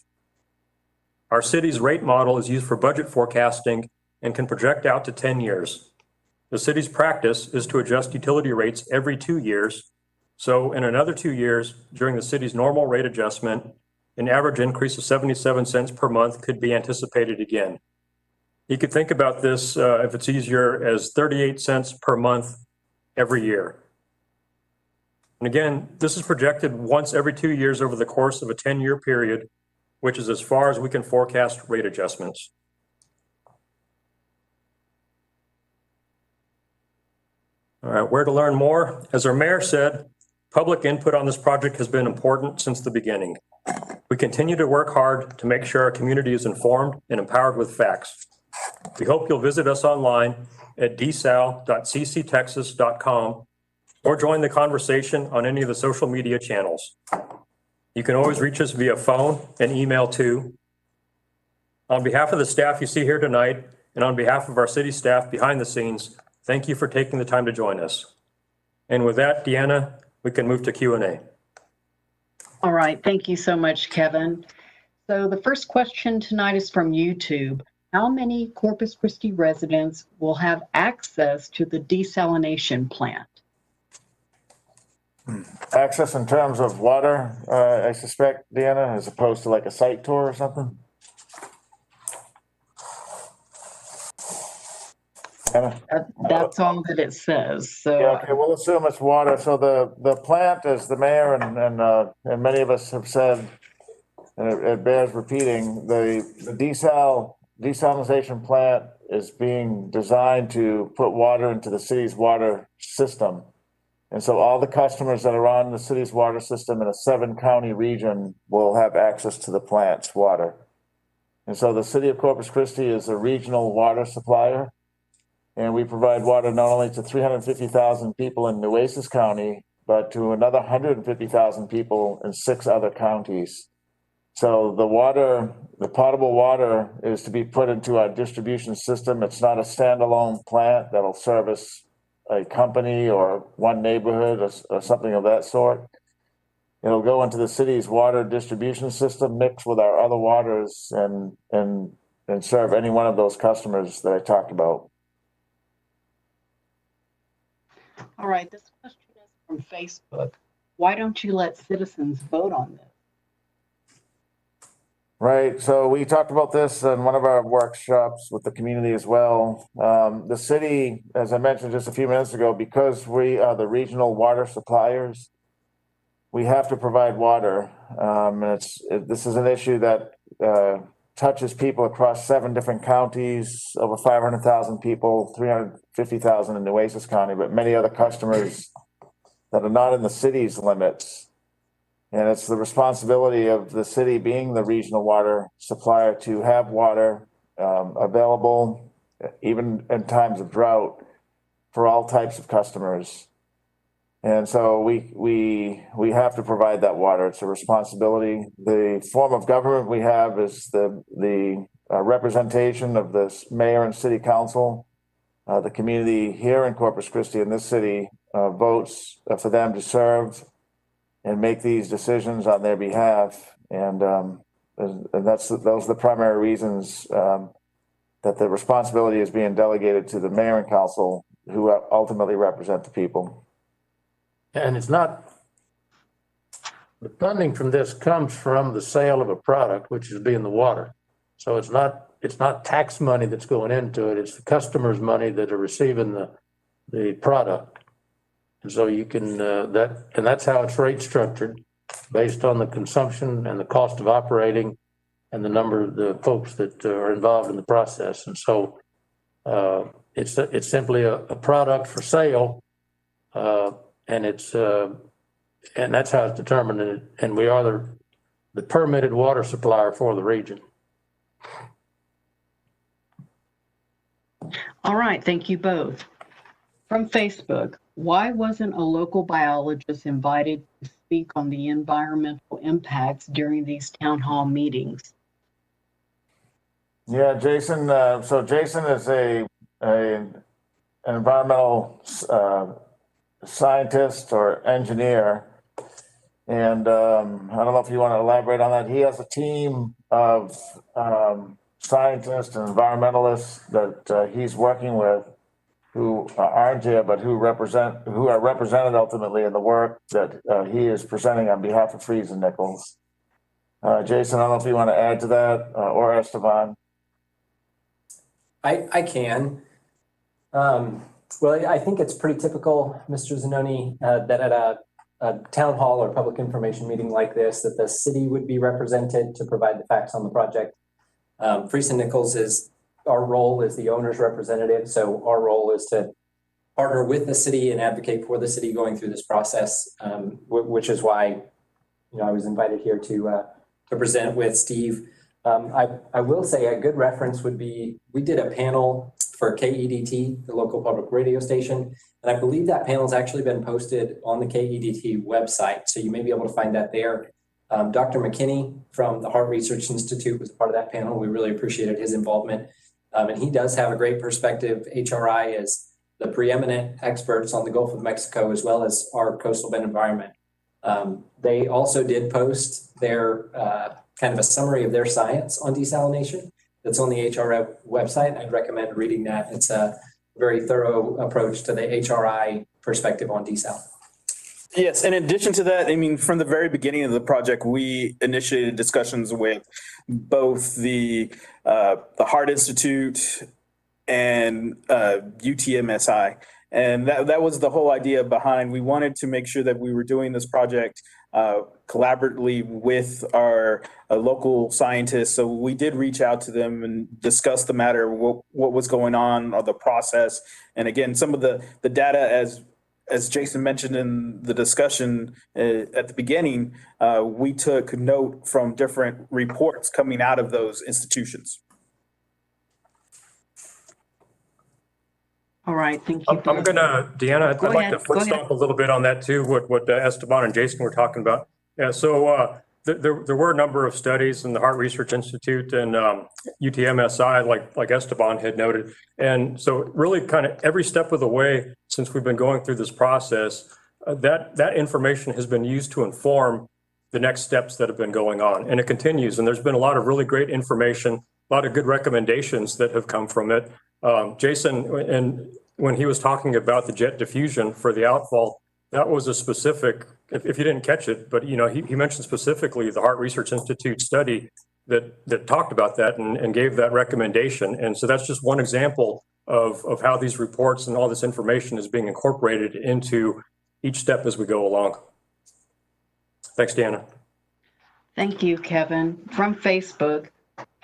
[SPEAKER 6] Our city's rate model is used for budget forecasting and can project out to 10 years. The city's practice is to adjust utility rates every 2 years. So in another 2 years, during the city's normal rate adjustment, an average increase of 77 cents per month could be anticipated again. You could think about this, if it's easier, as 38 cents per month every year. And again, this is projected once every 2 years over the course of a 10-year period, which is as far as we can forecast rate adjustments. All right, where to learn more? As our mayor said, public input on this project has been important since the beginning. We continue to work hard to make sure our community is informed and empowered with facts. We hope you'll visit us online at desal.cctexas.com or join the conversation on any of the social media channels. You can always reach us via phone and email too. On behalf of the staff you see here tonight, and on behalf of our city staff behind the scenes, thank you for taking the time to join us. And with that, Deanna, we can move to Q&A.
[SPEAKER 7] All right, thank you so much, Kevin. So the first question tonight is from YouTube. How many Corpus Christi residents will have access to the desalination plant?
[SPEAKER 1] Access in terms of water, I suspect, Deanna, as opposed to like a site tour or something? Deanna?
[SPEAKER 7] That's all that it says. So
[SPEAKER 1] Yeah, okay, we'll assume it's water. So the plant, as the mayor and many of us have said, and it bears repeating, the desalination plant is being designed to put water into the city's water system. And so all the customers that are on the city's water system in a 7-county region will have access to the plant's water. And so the city of Corpus Christi is a regional water supplier. And we provide water not only to 350,000 people in Nueces County, but to another 150,000 people in 6 other counties. So the potable water is to be put into our distribution system. It's not a standalone plant that'll service a company or one neighborhood or something of that sort. It'll go into the city's water distribution system, mix with our other waters, and serve any one of those customers that I talked about.
[SPEAKER 7] all right, this question is from Facebook. Why don't you let citizens vote on this?
[SPEAKER 1] Right, so we talked about this in one of our workshops with the community as well. The city, as I mentioned just a few minutes ago, because we are the regional water suppliers, we have to provide water. And this is an issue that touches people across 7 different counties, over 500,000 people, 350,000 in Nueces County, but many other customers that are not in the city's limits. And it's the responsibility of the city, being the regional water supplier, to have water available, even in times of drought, for all types of customers. And so we have to provide that water. It's a responsibility. The form of government we have is the representation of the mayor and city council. The community here in Corpus Christi, in this city, votes for them to serve and make these decisions on their behalf. And those are the primary reasons that the responsibility is being delegated to the mayor and council, who ultimately represent the people.
[SPEAKER 3] And it's not, the funding from this comes from the sale of a product, which is being the water. So it's not tax money that's going into it. It's the customer's money that are receiving the product. And so you can, that's how it's rate structured, based on the consumption and the cost of operating and the number of the folks that are involved in the process. And so it's simply a product for sale, and that's how it's determined. And we are the permitted water supplier for the region.
[SPEAKER 7] All right, thank you both. From Facebook, why wasn't a local biologist invited to speak on the environmental impacts during these town hall meetings?
[SPEAKER 1] Yeah, Jason. So Jason is an environmental scientist or engineer, and I don't know if you want to elaborate on that. He has a team of scientists and environmentalists that he's working with, who aren't here, but who are represented ultimately in the work that he is presenting on behalf of Freeze and Nichols. Jason, I don't know if you want to add to that, or Esteban.
[SPEAKER 5] I can. Well, I think it's pretty typical, Mr. Zanoni, that at a town hall or public information meeting like this, that the city would be represented to provide the facts on the project. Freeze and Nichols our role is the owner's representative. So our role is to partner with the city and advocate for the city going through this process, which is why, I was invited here to present with Steve. I will say a good reference would be, we did a panel for KEDT, the local public radio station, and I believe that panel has actually been posted on the KEDT website, so you may be able to find that there. Dr. McKinney from the Heart Research Institute was part of that panel. We really appreciated his involvement, and he does have a great perspective. HRI is the preeminent experts on the Gulf of Mexico, as well as our coastal bend environment. They also did post their kind of a summary of their science on desalination that's on the HRI website. I'd recommend reading that. It's a very thorough approach to the HRI perspective on desal.
[SPEAKER 4] Yes, in addition to that, from the very beginning of the project, we initiated discussions with both the Heart Institute and UTMSI. And that was the whole idea behind. We wanted to make sure that we were doing this project collaboratively with our local scientists. So we did reach out to them and discuss the matter, what was going on, or the process. And again, some of the data, as Jason mentioned in the discussion at the beginning, we took note from different reports coming out of those institutions.
[SPEAKER 7] All right, thank you.
[SPEAKER 6] I'm gonna, Deanna, I'd like to foot stomp a little bit on that too, what Esteban and Jason were talking about. Yeah, so there were a number of studies in the Heart Research Institute and UTMSI, like Esteban had noted. And so really kind of every step of the way since we've been going through this process, that information has been used to inform the next steps that have been going on. And it continues. And there's been a lot of really great information, a lot of good recommendations that have come from it. Jason, and when he was talking about the jet diffusion for the outfall, that was a specific, if you didn't catch it, but he mentioned specifically the Heart Research Institute study that talked about that and gave that recommendation. And so that's just one example of how these reports and all this information is being incorporated into each step as we go along. Thanks, Deanna.
[SPEAKER 7] Thank you, Kevin. From Facebook,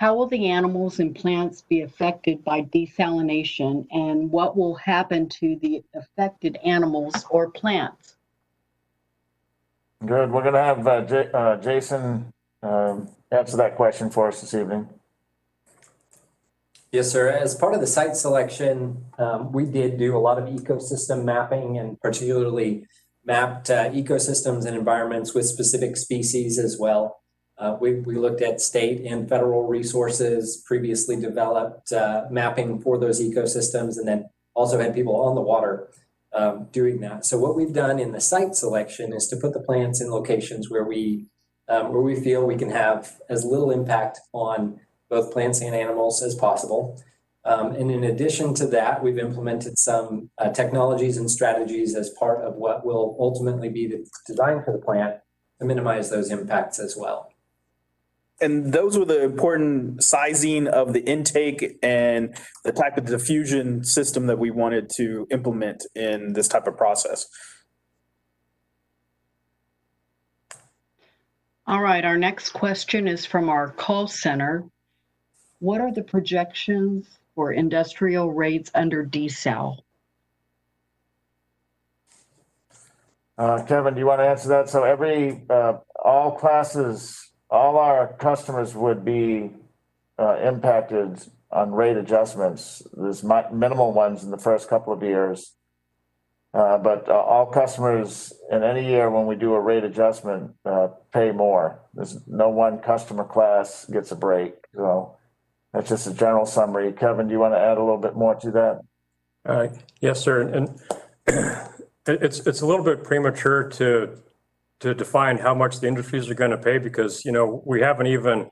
[SPEAKER 7] How will the animals and plants be affected by desalination, and what will happen to the affected animals or plants?
[SPEAKER 1] Good. We're going to have Jason answer that question for us this evening.
[SPEAKER 5] Yes, sir. As part of the site selection, we did do a lot of ecosystem mapping and particularly mapped ecosystems and environments with specific species as well. We looked at state and federal resources, previously developed mapping for those ecosystems, and then also had people on the water doing that. So what we've done in the site selection is to put the plants in locations where we feel we can have as little impact on both plants and animals as possible. And in addition to that, we've implemented some technologies and strategies as part of what will ultimately be the design for the plant to minimize those impacts as well.
[SPEAKER 4] And those were the important sizing of the intake and the type of diffusion system that we wanted to implement in this type of process.
[SPEAKER 7] All right, our next question is from our call center. What are the projections for industrial rates under desal?
[SPEAKER 1] Kevin, do you want to answer that? So all classes, all our customers would be impacted on rate adjustments. There's minimal ones in the first couple of years. But all customers in any year when we do a rate adjustment pay more. There's no one customer class gets a break. So that's just a general summary. Kevin, do you want to add a little bit more to that?
[SPEAKER 6] Yes, sir. And it's a little bit premature to define how much the industries are going to pay because, we haven't even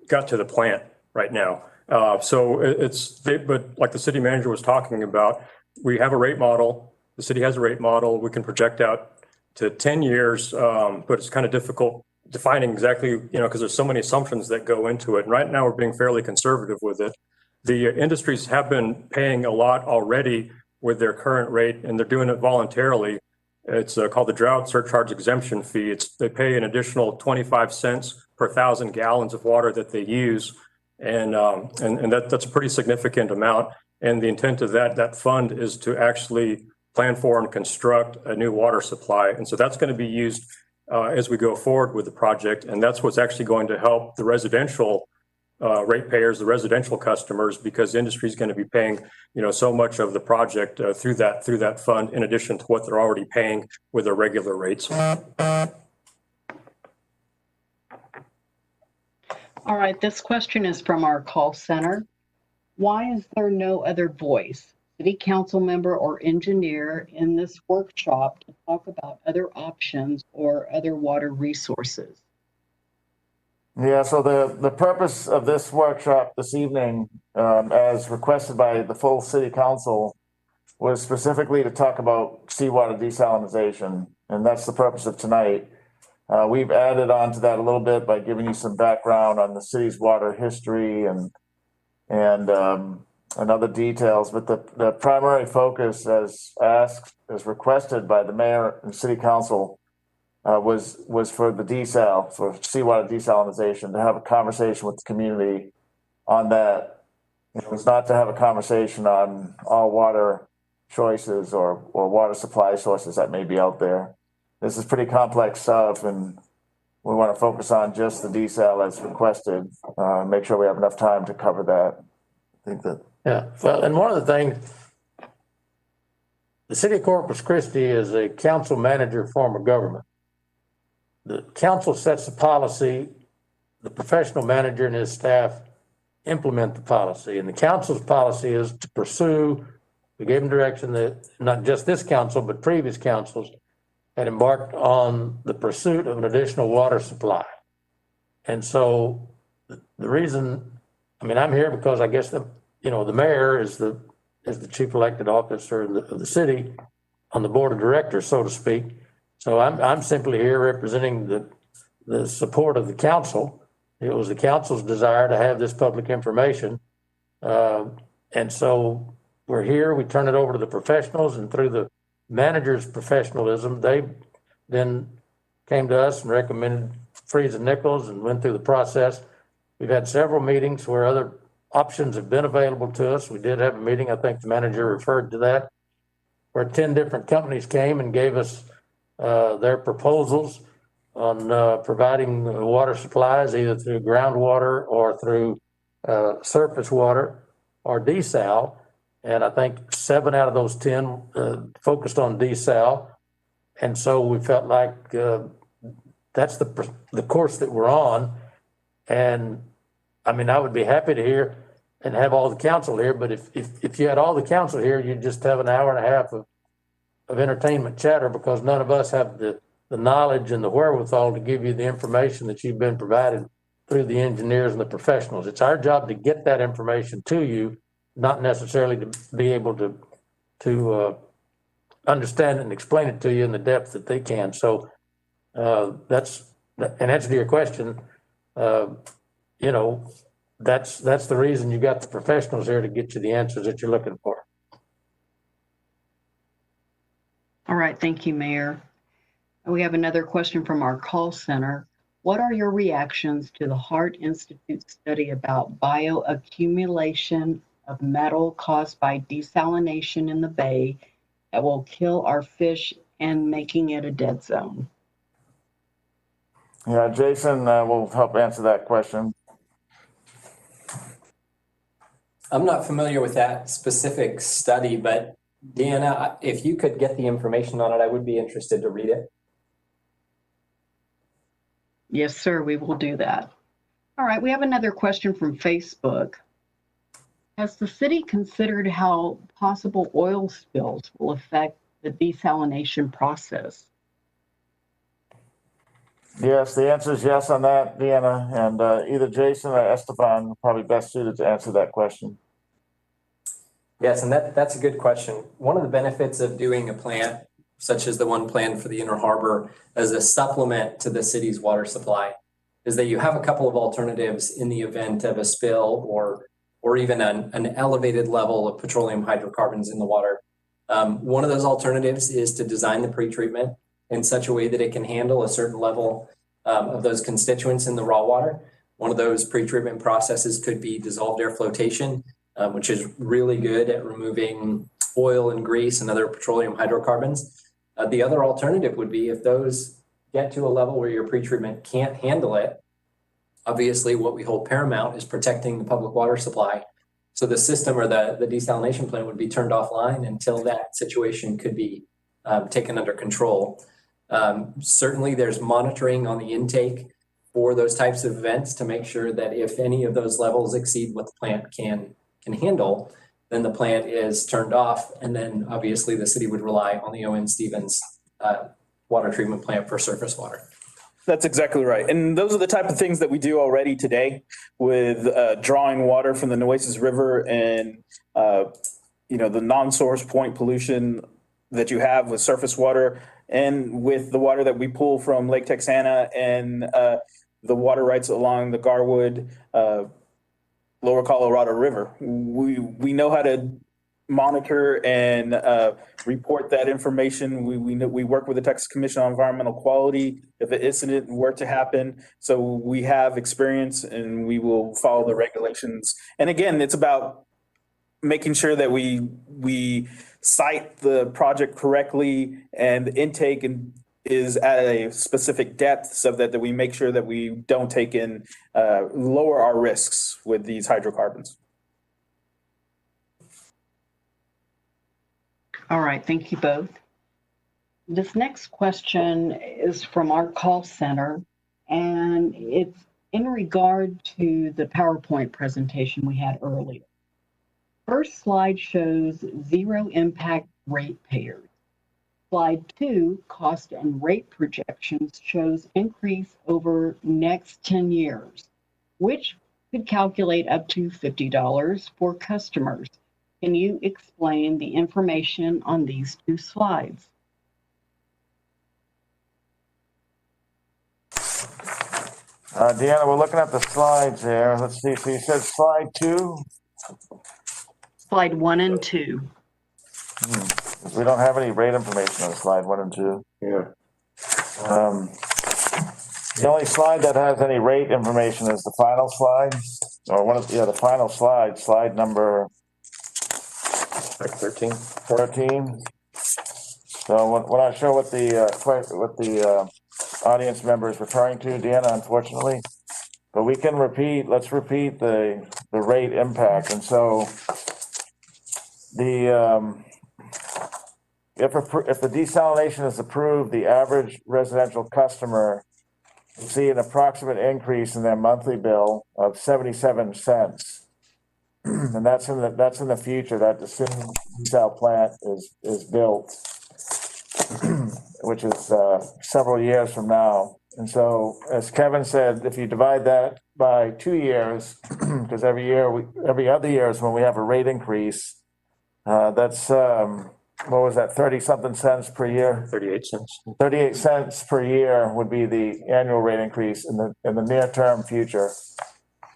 [SPEAKER 6] got to the plant right now. But like the city manager was talking about, we have a rate model. The city has a rate model. We can project out to 10 years, but it's kind of difficult defining exactly, because there's so many assumptions that go into it. And right now we're being fairly conservative with it. The industries have been paying a lot already with their current rate, and they're doing it voluntarily. It's called the drought surcharge exemption fee. They pay an additional 25 cents per 1,000 gallons of water that they use. And that's a pretty significant amount. And the intent of that fund is to actually plan for and construct a new water supply. And so that's going to be used as we go forward with the project. And that's what's actually going to help the residential ratepayers, the residential customers, because the industry is going to be paying, so much of the project through that fund, in addition to what they're already paying with their regular rates.
[SPEAKER 7] All right, this question is from our call center. Why is there no other voice, city council member or engineer, in this workshop to talk about other options or other water resources?
[SPEAKER 1] Yeah, so the purpose of this workshop this evening, as requested by the full city council, was specifically to talk about seawater desalination, and that's the purpose of tonight. We've added on to that a little bit by giving you some background on the city's water history and other details, but the primary focus, as requested by the mayor and city council, was for the desal, for seawater desalination, to have a conversation with the community on that. It was not to have a conversation on all water choices or water supply sources that may be out there. This is pretty complex stuff, and we want to focus on just the desal as requested, make sure we have enough time to cover that. I think that.
[SPEAKER 3] Yeah, well, and one of the things, the city of Corpus Christi is a council manager form of government. The council sets the policy, the professional manager and his staff implement the policy, and the council's policy is to pursue. We gave them direction that not just this council, but previous councils had embarked on the pursuit of an additional water supply. And so the reason, I'm here because I guess the mayor is the chief elected officer of the city on the board of directors, so to speak. So I'm simply here representing the support of the council. It was the council's desire to have this public information. And so we're here, we turn it over to the professionals, and through the manager's professionalism, they then came to us and recommended Freeze and Nichols and went through the process. We've had several meetings where other options have been available to us. We did have a meeting, I think the manager referred to that, where 10 different companies came and gave us their proposals on providing water supplies either through groundwater or through surface water or desal. And I think 7 out of those 10 focused on desal. And so we felt like that's the course that we're on. And I mean, I would be happy to hear and have all the council here, but if you had all the council here, you'd just have an hour and a half of entertainment chatter, because none of us have the knowledge and the wherewithal to give you the information that you've been provided through the engineers and the professionals. It's our job to get that information to you, not necessarily to be able to understand it and explain it to you in the depth that they can. So that's, in answer to your question, you know, that's the reason you got the professionals here, to get you the answers that you're looking for.
[SPEAKER 7] All right, thank you, Mayor. We have another question from our call center. What are your reactions to the Hart Institute study about bioaccumulation of metal caused by desalination in the bay that will kill our fish and making it a dead zone?
[SPEAKER 1] Yeah, Jason will help answer that question.
[SPEAKER 5] I'm not familiar with that specific study, but Deanna, if you could get the information on it, I would be interested to read it.
[SPEAKER 7] Yes, sir, we will do that. All right, we have another question from Facebook. Has the city considered how possible oil spills will affect the desalination process?
[SPEAKER 1] Yes, the answer is yes on that, Deanna, and either Jason or Esteban are probably best suited to answer that question.
[SPEAKER 5] Yes, and that's a good question. One of the benefits of doing a plant such as the one planned for the Inner Harbor as a supplement to the city's water supply is that you have a couple of alternatives in the event of a spill or even an elevated level of petroleum hydrocarbons in the water. One of those alternatives is to design the pretreatment in such a way that it can handle a certain level of those constituents in the raw water. One of those pretreatment processes could be dissolved air flotation, which is really good at removing oil and grease and other petroleum hydrocarbons. The other alternative would be if those get to a level where your pretreatment can't handle it. Obviously, what we hold paramount is protecting the public water supply. So the system or the desalination plant would be turned offline until that situation could be taken under control. Certainly, there's monitoring on the intake for those types of events to make sure that if any of those levels exceed what the plant can handle, then the plant is turned off. And then obviously the city would rely on the O.N. Stevens water treatment plant for surface water.
[SPEAKER 4] That's exactly right. And those are the type of things that we do already today with drawing water from the Nueces River and, the non-source point pollution that you have with surface water and with the water that we pull from Lake Texana and the water rights along the Garwood, Lower Colorado River. We know how to monitor and report that information. We work with the Texas Commission on Environmental Quality if an incident were to happen. So we have experience and we will follow the regulations. And again, it's about making sure that we site the project correctly and the intake is at a specific depth so that we make sure that we don't take in, lower our risks with these hydrocarbons.
[SPEAKER 7] All right, thank you both. This next question is from our call center, and it's in regard to the PowerPoint presentation we had earlier. First slide shows zero impact ratepayers. Slide 2, cost and rate projections, shows increase over next 10 years, which could calculate up to $50 for customers. Can you explain the information on these 2 slides?
[SPEAKER 1] Deanna, we're looking at the slides here. Let's see. So you said slide 2?
[SPEAKER 7] Slide 1 and 2.
[SPEAKER 1] We don't have any rate information on slide 1 and 2.
[SPEAKER 6] Yeah.
[SPEAKER 1] The only slide that has any rate information is the final slide, or the final slide, slide number
[SPEAKER 6] Like 13.
[SPEAKER 1] 13. So we're not sure what the audience member is referring to, Deanna, unfortunately. But we can let's repeat the rate impact. And so if the desalination is approved, the average residential customer will see an approximate increase in their monthly bill of 77 cents. And that's in the future, that as soon as the desal plant is built, which is several years from now. And so, as Kevin said, if you divide that by 2 years, because every other year is when we have a rate increase, that's what was that, 30-something cents per year?
[SPEAKER 6] 38 cents.
[SPEAKER 1] 38 cents per year would be the annual rate increase in the near-term future.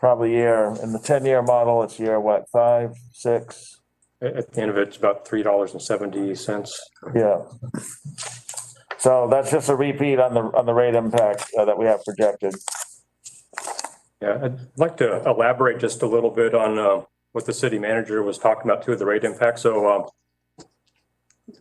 [SPEAKER 1] Probably in the 10-year model, it's year what, 5, 6?
[SPEAKER 6] At the end of it, it's about $3.70.
[SPEAKER 1] Yeah. So that's just a repeat on the rate impact that we have projected.
[SPEAKER 6] Yeah, I'd like to elaborate just a little bit on what the city manager was talking about too, the rate impact. So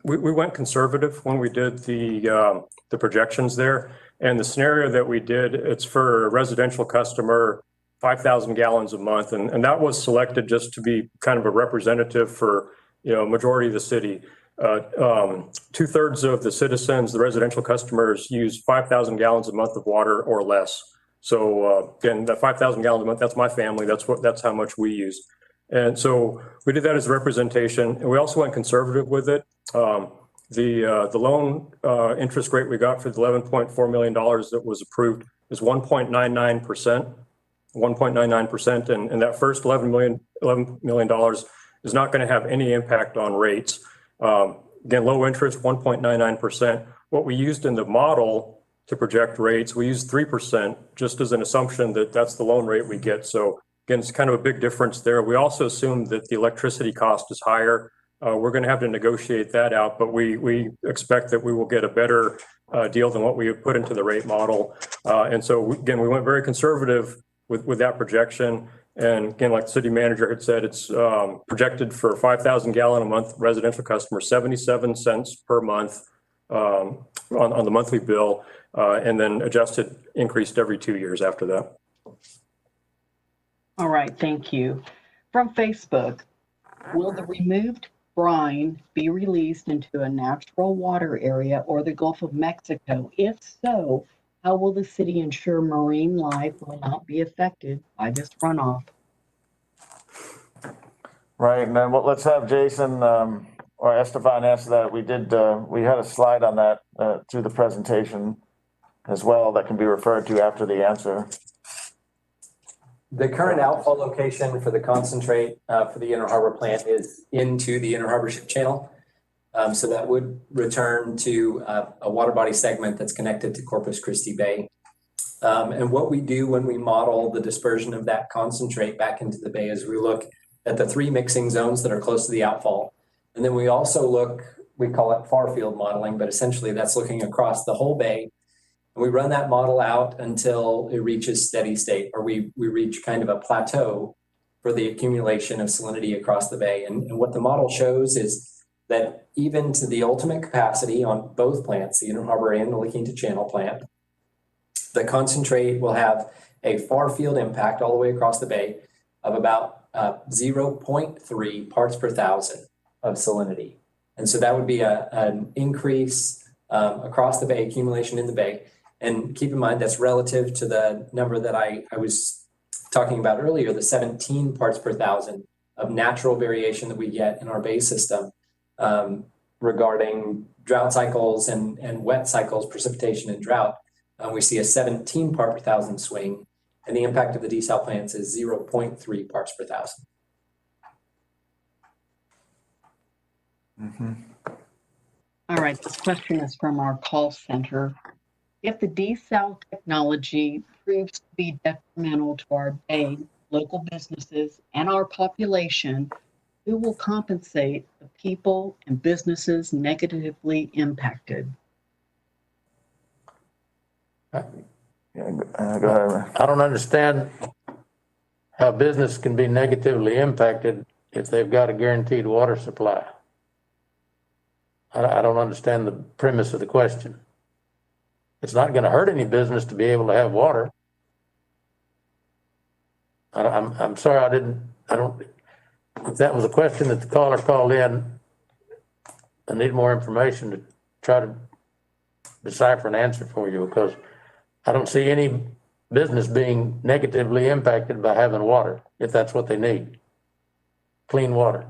[SPEAKER 6] we went conservative when we did the projections there, and the scenario that we did, it's for a residential customer, 5,000 gallons a month, and that was selected just to be kind of a representative for majority of the city. 2/3 of the citizens, the residential customers, use 5,000 gallons a month of water or less. So again, that 5,000 gallons a month, that's my family. That's how much we use. And so we did that as a representation, and we also went conservative with it. The loan interest rate we got for the $11.4 million that was approved is 1.99%. 1.99%, and that first $11 million is not going to have any impact on rates. Again, low interest, 1.99%. What we used in the model to project rates, we used 3% just as an assumption that that's the loan rate we get. So again, it's kind of a big difference there. We also assumed that the electricity cost is higher. We're going to have to negotiate that out, but we expect that we will get a better deal than what we have put into the rate model. And so again, we went very conservative with that projection. And again, like the city manager had said, it's projected for 5,000 gallon a month residential customer, 77 cents per month on the monthly bill, and then adjusted, increased every 2 years after that.
[SPEAKER 7] All right, thank you. From Facebook, will the removed brine be released into a natural water area or the Gulf of Mexico? If so, how will the city ensure marine life will not be affected by this runoff?
[SPEAKER 1] Right, and then let's have Jason or Esteban answer that. We had a slide on that through the presentation as well that can be referred to after the answer.
[SPEAKER 5] The current outfall location for the concentrate for the Inner Harbor plant is into the Inner Harbor Ship Channel. So that would return to a water body segment that's connected to Corpus Christi Bay. And what we do when we model the dispersion of that concentrate back into the bay is we look at the 3 mixing zones that are close to the outfall. And then we also look, we call it far field modeling, but essentially that's looking across the whole bay. And we run that model out until it reaches steady state, or we reach kind of a plateau for the accumulation of salinity across the bay. And what the model shows is that even to the ultimate capacity on both plants, the Inner Harbor and the La Quinta Channel plant, the concentrate will have a far field impact all the way across the bay of about 0.3 parts per thousand of salinity. And so that would be an increase across the bay, accumulation in the bay. And keep in mind, that's relative to the number that I was talking about earlier, the 17 parts per thousand of natural variation that we get in our bay system regarding drought cycles and wet cycles, precipitation and drought. We see a 17 part per thousand swing, and the impact of the desal plants is 0.3 parts per thousand.
[SPEAKER 1] Mm-hmm.
[SPEAKER 7] All right, this question is from our call center. If the desal technology proves to be detrimental to our bay, local businesses, and our population, who will compensate the people and businesses negatively impacted?
[SPEAKER 1] Go ahead.
[SPEAKER 3] I don't understand how business can be negatively impacted if they've got a guaranteed water supply. I don't understand the premise of the question. It's not going to hurt any business to be able to have water. I'm sorry, if that was a question that the caller called in, I need more information to try to decipher an answer for you, because I don't see any business being negatively impacted by having water, if that's what they need. Clean water.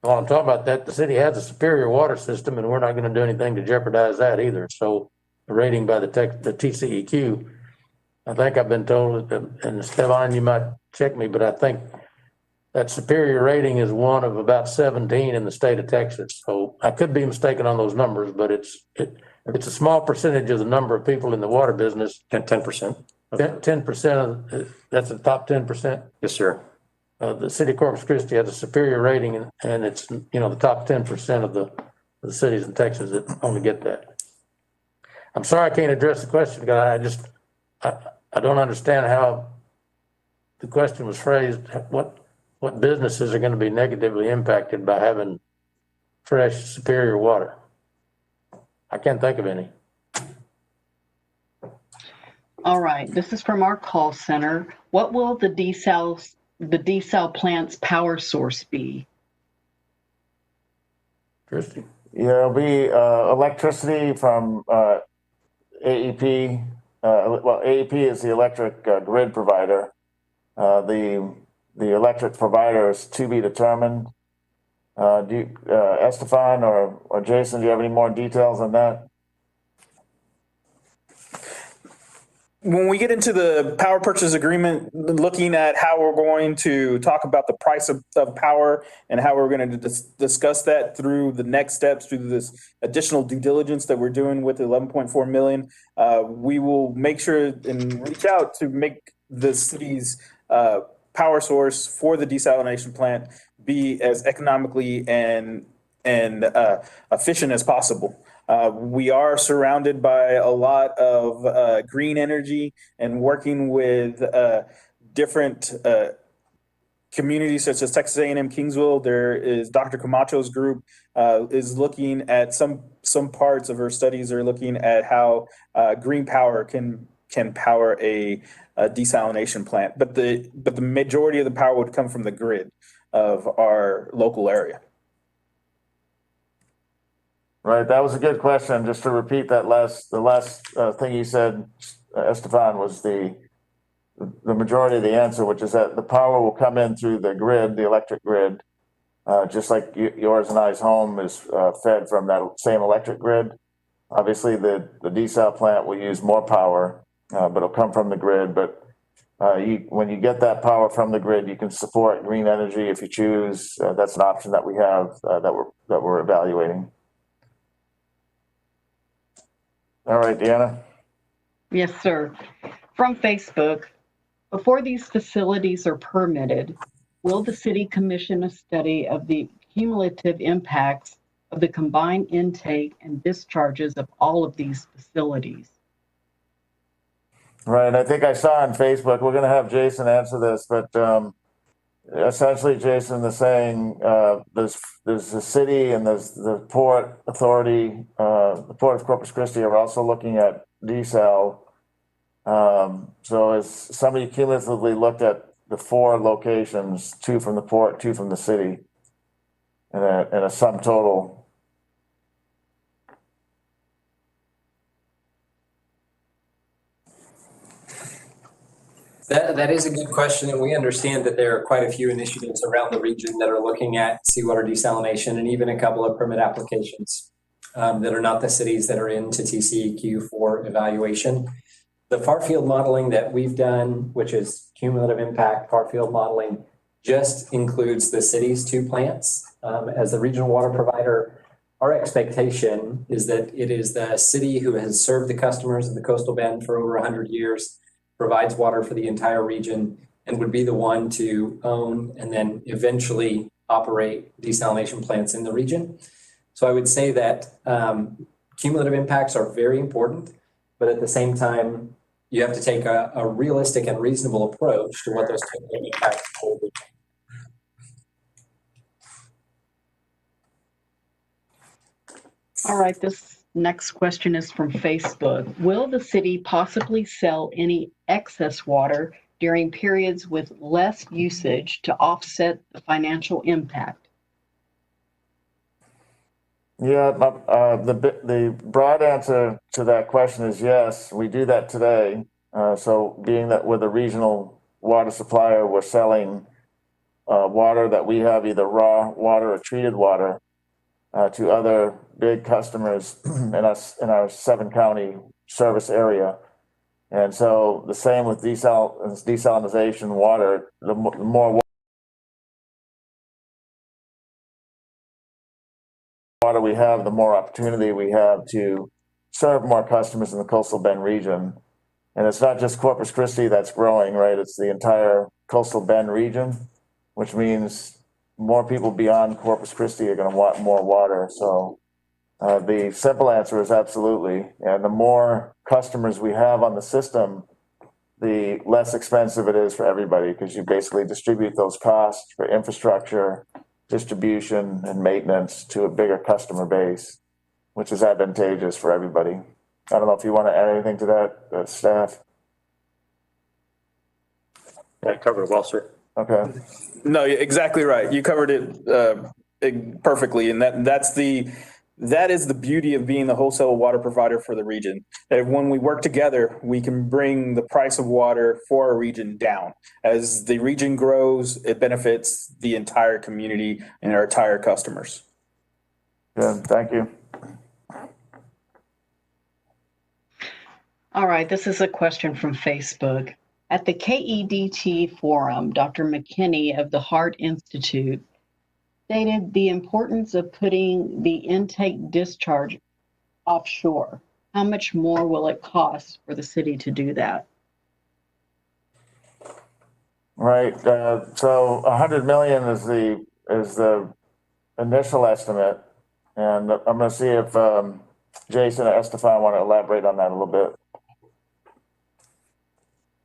[SPEAKER 3] While I'm talking about that, the city has a superior water system, and we're not going to do anything to jeopardize that either. So the rating by the TCEQ, I think I've been told, and Stevan, you might check me, but I think that superior rating is one of about 17 in the state of Texas. So I could be mistaken on those numbers, but it's a small percentage of the number of people in the water business.
[SPEAKER 6] 10%.
[SPEAKER 3] 10% of, that's the top 10%.
[SPEAKER 6] Yes, sir.
[SPEAKER 3] The city of Corpus Christi has a superior rating, and it's, the top 10% of the cities in Texas that only get that. I'm sorry I can't address the question, because I don't understand how the question was phrased. What businesses are going to be negatively impacted by having fresh, superior water? I can't think of any.
[SPEAKER 7] All right, this is from our call center. What will the desal plant's power source be?
[SPEAKER 3] Christy?
[SPEAKER 1] Yeah, it'll be electricity from AEP. AEP is the electric grid provider. The electric provider is to be determined. Estefan or Jason, do you have any more details on that?
[SPEAKER 4] When we get into the power purchase agreement, looking at how we're going to talk about the price of power and how we're going to discuss that through the next steps, through this additional due diligence that we're doing with 11.4 million, we will make sure and reach out to make the city's power source for the desalination plant be as economically and efficient as possible. We are surrounded by a lot of green energy, and working with different communities such as Texas A&M Kingsville. There is Dr. Camacho's group is looking at some parts of her studies are looking at how green power can power a desalination plant, but the majority of the power would come from the grid of our local area.
[SPEAKER 1] Right, that was a good question. Just to repeat the last thing you said, Estefan, was the majority of the answer, which is that the power will come in through the grid, the electric grid, just like yours and I's home is fed from that same electric grid. Obviously, the desal plant will use more power, but it'll come from the grid. But when you get that power from the grid, you can support green energy if you choose. That's an option that we have that we're evaluating. All right, Deanna.
[SPEAKER 7] Yes, sir. From Facebook, before these facilities are permitted, will the city commission a study of the cumulative impacts of the combined intake and discharges of all of these facilities?
[SPEAKER 1] Right, I think I saw on Facebook, we're going to have Jason answer this, but essentially, Jason is saying there's the city and there's the Port Authority, the Port of Corpus Christi are also looking at desal. So has somebody cumulatively looked at the 4 locations, 2 from the port, 2 from the city, and a sum total?
[SPEAKER 5] That is a good question, and we understand that there are quite a few initiatives around the region that are looking at seawater desalination, and even a couple of permit applications that are not the cities that are into TCEQ for evaluation. The far field modeling that we've done, which is cumulative impact far field modeling, just includes the city's 2 plants. As the regional water provider, our expectation is that it is the city who has served the customers of the coastal bend for over 100 years, provides water for the entire region, and would be the one to own and then eventually operate desalination plants in the region. So I would say that cumulative impacts are very important. but at the same time, you have to take a realistic and reasonable approach to what those technical impacts will be.
[SPEAKER 7] All right, this next question is from Facebook. Will the city possibly sell any excess water during periods with less usage to offset the financial impact?
[SPEAKER 1] Yeah, the broad answer to that question is yes, we do that today. So being that we're the regional water supplier, we're selling water that we have, either raw water or treated water, to other big customers in our 7-county service area. And so the same with desalination water, the more water we have, the more opportunity we have to serve more customers in the Coastal Bend region. And it's not just Corpus Christi that's growing, right? It's the entire Coastal Bend region, which means more people beyond Corpus Christi are going to want more water. So the simple answer is absolutely. And the more customers we have on the system, the less expensive it is for everybody, because you basically distribute those costs for infrastructure, distribution, and maintenance to a bigger customer base, which is advantageous for everybody. I don't know if you want to add anything to that, staff.
[SPEAKER 6] Yeah, covered it well, sir.
[SPEAKER 1] Okay.
[SPEAKER 4] No, you're exactly right. You covered it perfectly, and that is the beauty of being the wholesale water provider for the region. That when we work together, we can bring the price of water for our region down. As the region grows, it benefits the entire community and our entire customers.
[SPEAKER 1] Good. Thank you.
[SPEAKER 7] All right, this is a question from Facebook. At the KEDT forum, Dr. McKinney of the Heart Institute stated the importance of putting the intake discharge offshore. How much more will it cost for the city to do that?
[SPEAKER 1] Right. So 100 million is the initial estimate, and I'm going to see if Jason or Estefan want to elaborate on that a little bit.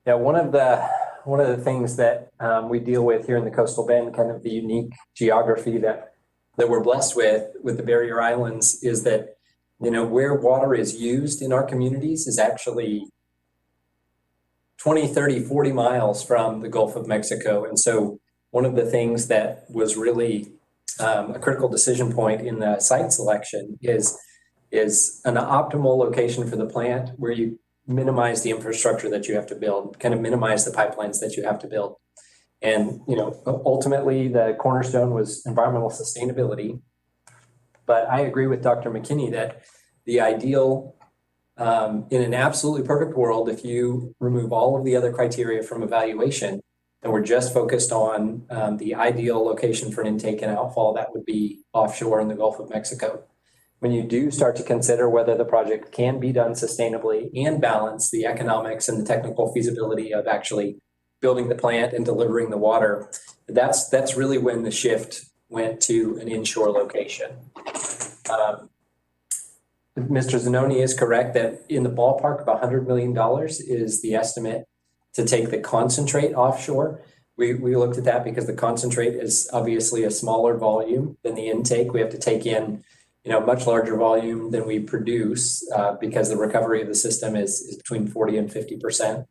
[SPEAKER 5] Yeah, one of the things that we deal with here in the Coastal Bend, kind of the unique geography that we're blessed with the barrier islands, is that, you know, where water is used in our communities is actually 20, 30, 40 miles from the Gulf of Mexico. And so one of the things that was really a critical decision point in the site selection is an optimal location for the plant where you minimize the infrastructure that you have to build, kind of minimize the pipelines that you have to build. And, you know, ultimately the cornerstone was environmental sustainability. But I agree with Dr. McKinney that the ideal, in an absolutely perfect world, if you remove all of the other criteria from evaluation and we're just focused on the ideal location for an intake and outfall, that would be offshore in the Gulf of Mexico. When you do start to consider whether the project can be done sustainably and balance the economics and the technical feasibility of actually building the plant and delivering the water, that's really when the shift went to an inshore location. Mr. Zanoni is correct that in the ballpark of $100 million is the estimate to take the concentrate offshore. We looked at that because the concentrate is obviously a smaller volume than the intake. We have to take in, you know, much larger volume than we produce because the recovery of the system is between 40 and 50%.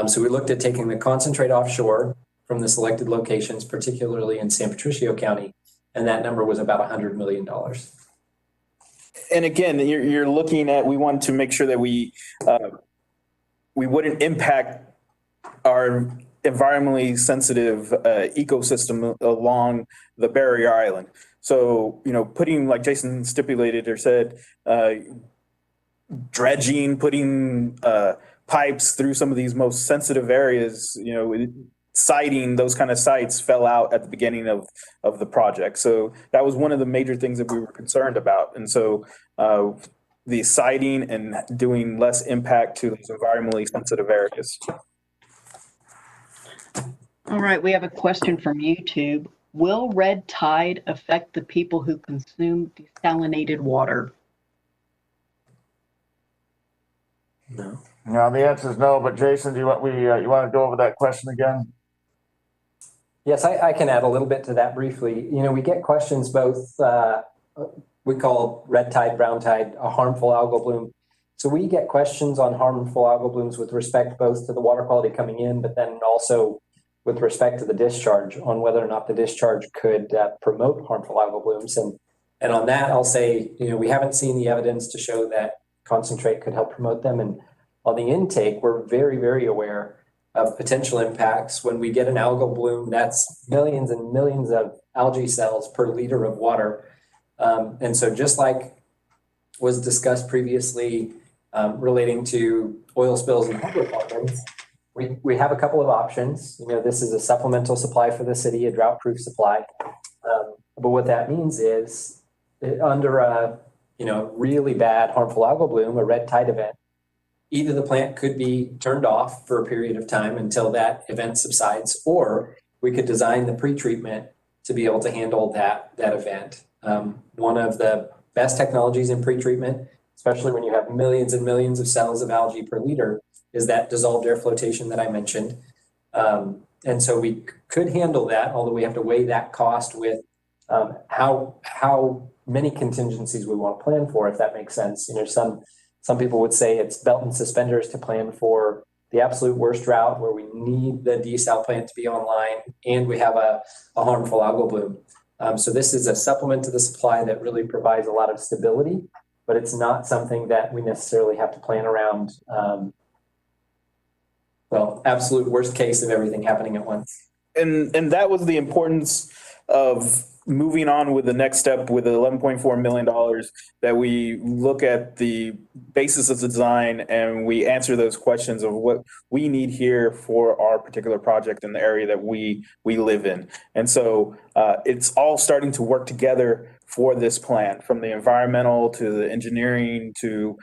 [SPEAKER 5] So we looked at taking the concentrate offshore from the selected locations, particularly in San Patricio County, and that number was about $100 million.
[SPEAKER 4] And again, you're looking at, we want to make sure that we wouldn't impact our environmentally sensitive ecosystem along the barrier island. So, you know, putting, like Jason stipulated or said, dredging, putting pipes through some of these most sensitive areas, you know, siting, those kind of sites fell out at the beginning of the project. So that was one of the major things that we were concerned about. And so the siting and doing less impact to those environmentally sensitive areas.
[SPEAKER 7] All right, we have a question from YouTube. Will red tide affect the people who consume desalinated water?
[SPEAKER 3] No.
[SPEAKER 1] No, the answer is no, but Jason, do you want, you want to go over that question again?
[SPEAKER 5] Yes, I can add a little bit to that briefly. You know, we get questions both, we call red tide, brown tide, a harmful algal bloom. So we get questions on harmful algal blooms with respect both to the water quality coming in, but then also with respect to the discharge, on whether or not the discharge could promote harmful algal blooms. And on that, I'll say, you know, we haven't seen the evidence to show that concentrate could help promote them. And on the intake, we're very, very aware of potential impacts. When we get an algal bloom, that's millions and millions of algae cells per liter of water. And so just like was discussed previously relating to oil spills and hydrocarbons, we have a couple of options. You know, this is a supplemental supply for the city, a drought-proof supply. But what that means is under a, you know, really bad harmful algal bloom, a red tide event, either the plant could be turned off for a period of time until that event subsides, or we could design the pretreatment to be able to handle that event. One of the best technologies in pretreatment, especially when you have millions and millions of cells of algae per liter, is that dissolved air flotation that I mentioned. And so we could handle that, although we have to weigh that cost with how many contingencies we want to plan for, if that makes sense. You know, some people would say it's belt and suspenders to plan for the absolute worst drought where we need the desal plant to be online and we have a harmful algal bloom. So this is a supplement to the supply that really provides a lot of stability, but it's not something that we necessarily have to plan around. Well, absolute worst case of everything happening at once.
[SPEAKER 4] And that was the importance of moving on with the next step with the $11.4 million, that we look at the basis of the design and we answer those questions of what we need here for our particular project in the area that we live in. And so it's all starting to work together for this plan, from the environmental to the engineering to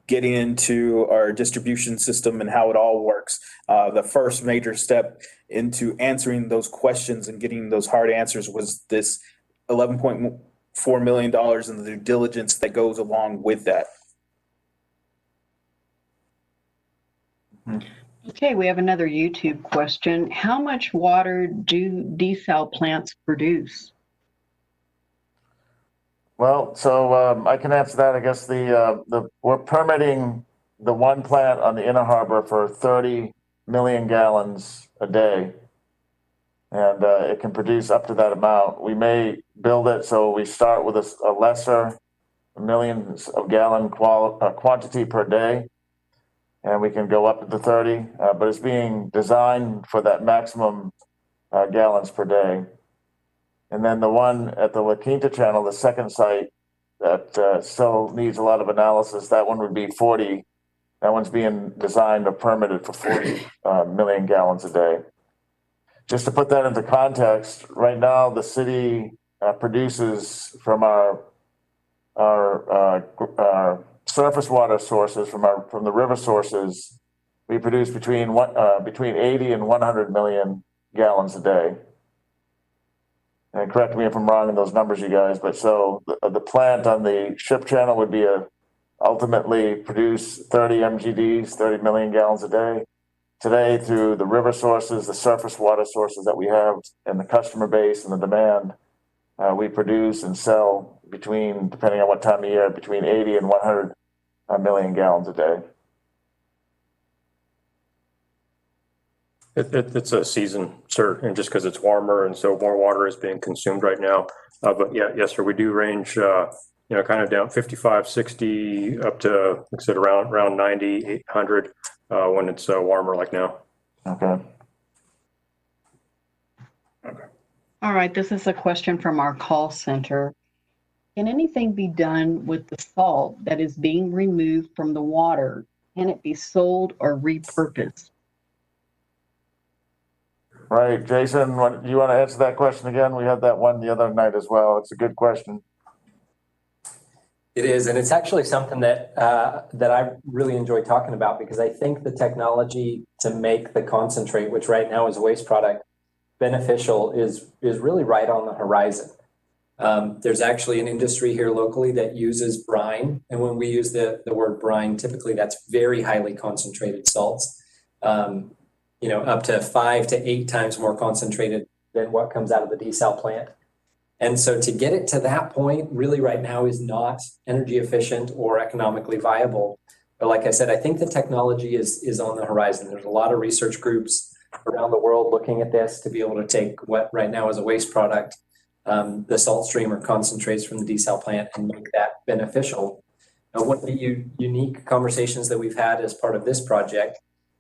[SPEAKER 4] getting into our distribution system and how it all works. The first major step into answering those questions and getting those hard answers was this $11.4 million and the due diligence that goes along with that.
[SPEAKER 7] Okay, we have another YouTube question. How much water do desal plants produce?
[SPEAKER 1] Well, so I can answer that. I guess we're permitting the one plant on the Inner Harbor for 30 million gallons a day. And it can produce up to that amount. We may build it so we start with a lesser millions of gallon quantity per day, and we can go up to 30, but it's being designed for that maximum gallons per day. And then the one at the Quinta channel, the second site that still needs a lot of analysis, that one would be 40. That one's being designed or permitted for 40 million gallons a day. Just to put that into context, right now the city produces from our surface water sources, from the river sources, we produce between 80 and 100 million gallons a day. And correct me if I'm wrong in those numbers, you guys, but so the plant on the ship channel would be ultimately produce 30 MGDs, 30 million gallons a day. Today, through the river sources, the surface water sources that we have, and the customer base and the demand, we produce and sell between, depending on what time of year, between 80 and 100 million gallons a day.
[SPEAKER 6] It's a season, sir, and just because it's warmer and so more water is being consumed right now. But yeah, yes, sir, we do range, kind of down 55, 60 up to, like I said, around 90, 800 when it's warmer like now.
[SPEAKER 1] Okay.
[SPEAKER 7] All right, this is a question from our call center. Can anything be done with the salt that is being removed from the water? Can it be sold or repurposed?
[SPEAKER 1] Right, Jason, do you want to answer that question again? We had that one the other night as well. It's a good question.
[SPEAKER 5] It is, and it's actually something that I really enjoy talking about, because I think the technology to make the concentrate, which right now is a waste product, beneficial is really right on the horizon. There's actually an industry here locally that uses brine. And when we use the word brine, typically that's very highly concentrated salts, up to 5 to 8 times more concentrated than what comes out of the desal plant. And so to get it to that point really right now is not energy efficient or economically viable. But like I said, I think the technology is on the horizon. There's a lot of research groups around the world looking at this to be able to take what right now is a waste product, the salt stream or concentrates from the desal plant, and make that beneficial. Now, one of the unique conversations that we've had as part of this project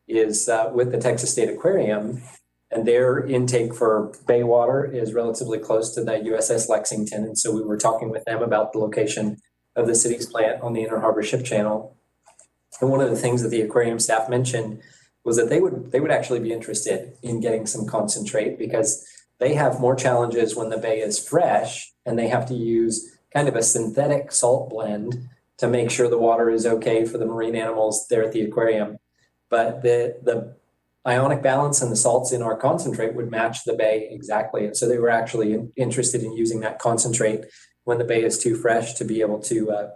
[SPEAKER 5] is with the Texas State Aquarium, and their intake for bay water is relatively close to the USS Lexington. And so we were talking with them about the location of the city's plant on the Inner Harbor Ship Channel. And one of the things that the aquarium staff mentioned was that they would actually be interested in getting some concentrate, because they have more challenges when the bay is fresh and they have to use kind of a synthetic salt blend to make sure the water is okay for the marine animals there at the aquarium. But the ionic balance and the salts in our concentrate would match the bay exactly. And so they were actually interested in using that concentrate when the bay is too fresh to be able to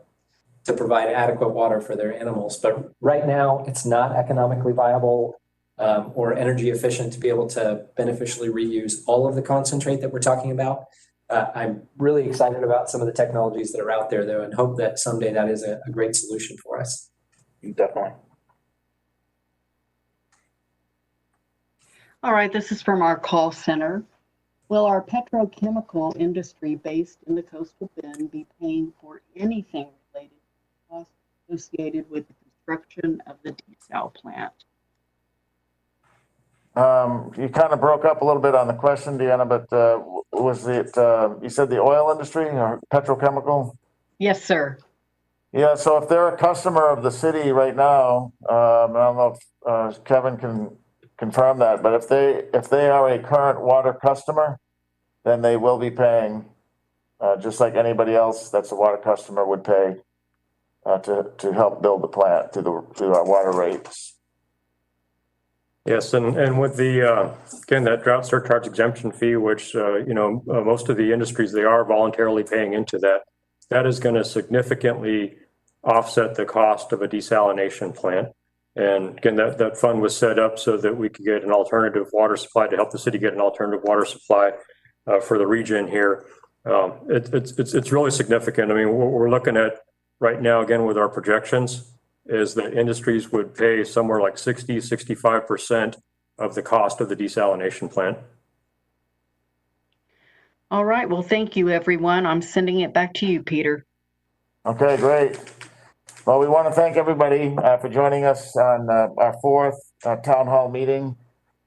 [SPEAKER 5] provide adequate water for their animals. But right now, it's not economically viable or energy efficient to be able to beneficially reuse all of the concentrate that we're talking about. I'm really excited about some of the technologies that are out there, though, and hope that someday that is a great solution for us.
[SPEAKER 1] Definitely.
[SPEAKER 7] All right, this is from our call center. Will our petrochemical industry based in the coastal bend be paying for anything related to costs associated with the construction of the desal plant?
[SPEAKER 1] You kind of broke up a little bit on the question, Deanna, but was it, you said the oil industry or petrochemical?
[SPEAKER 7] Yes, sir.
[SPEAKER 1] Yeah, so if they're a customer of the city right now, I don't know if Kevin can confirm that, but if they are a current water customer, then they will be paying just like anybody else that's a water customer would pay to help build the plant through our water rates.
[SPEAKER 6] Yes, and with the, again, that drought surcharge exemption fee, which, most of the industries, they are voluntarily paying into that, that is going to significantly offset the cost of a desalination plant. And again, that fund was set up so that we could get an alternative water supply to help the city get an alternative water supply for the region here. It's really significant. I mean, what we're looking at right now, again, with our projections, is that industries would pay somewhere like 65% of the cost of the desalination plant.
[SPEAKER 7] All right, well, thank you, everyone. I'm sending it back to you, Peter.
[SPEAKER 1] Okay, great. Well, we want to thank everybody for joining us on our fourth town hall meeting.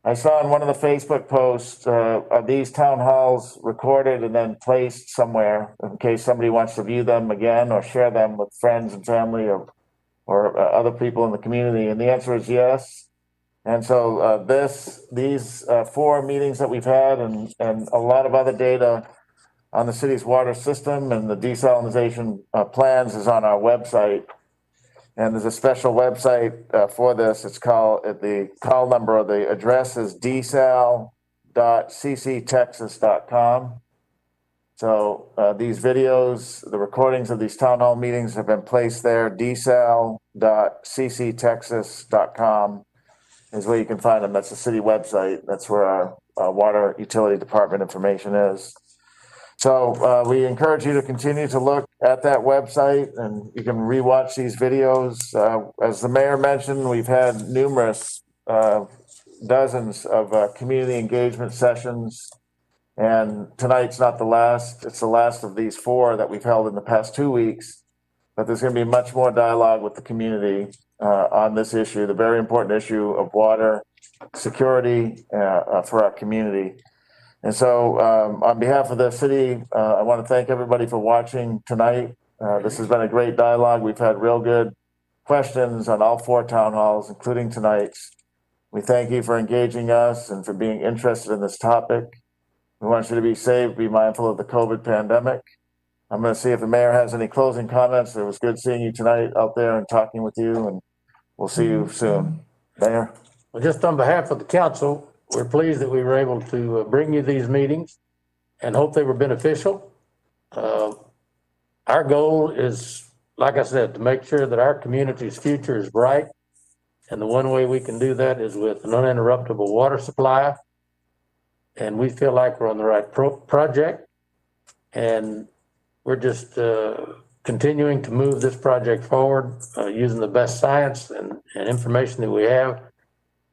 [SPEAKER 1] I saw in one of the Facebook posts, are these town halls recorded and then placed somewhere in case somebody wants to view them again or share them with friends and family or other people in the community? And the answer is yes. And so these 4 meetings that we've had and a lot of other data on the city's water system and the desalination plans is on our website. And there's a special website for this. It's called, the call number or the address is desal.cctexas.com. So these videos, the recordings of these town hall meetings have been placed there. desal.cctexas.com is where you can find them. That's the city website. That's where our water utility department information is. So we encourage you to continue to look at that website, and you can rewatch these videos. As the mayor mentioned, we've had numerous dozens of community engagement sessions, and tonight's not the last. It's the last of these 4 that we've held in the past 2 weeks, but there's going to be much more dialogue with the community on this issue, the very important issue of water security for our community. And so on behalf of the city, I want to thank everybody for watching tonight. This has been a great dialogue. We've had real good questions on all 4 town halls, including tonight's. We thank you for engaging us and for being interested in this topic. We want you to be safe, be mindful of the COVID pandemic. I'm going to see if the mayor has any closing comments. It was good seeing you tonight out there and talking with you, and we'll see you soon. Mayor?
[SPEAKER 3] Well, just on behalf of the council, we're pleased that we were able to bring you these meetings and hope they were beneficial. Our goal is, like I said, to make sure that our community's future is bright. And the one way we can do that is with an uninterruptible water supply. And we feel like we're on the right project. And we're just continuing to move this project forward using the best science and information that we have.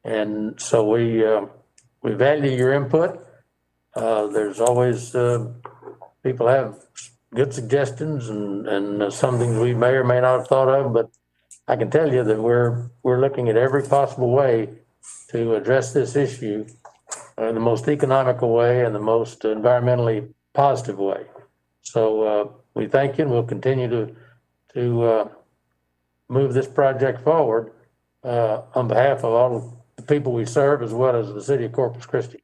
[SPEAKER 3] And so we value your input. There's always people have good suggestions and some things we may or may not have thought of, but I can tell you that we're looking at every possible way to address this issue in the most economical way and the most environmentally positive way. So we thank you, and we'll continue to move this project forward on behalf of all the people we serve, as well as the city of Corpus Christi.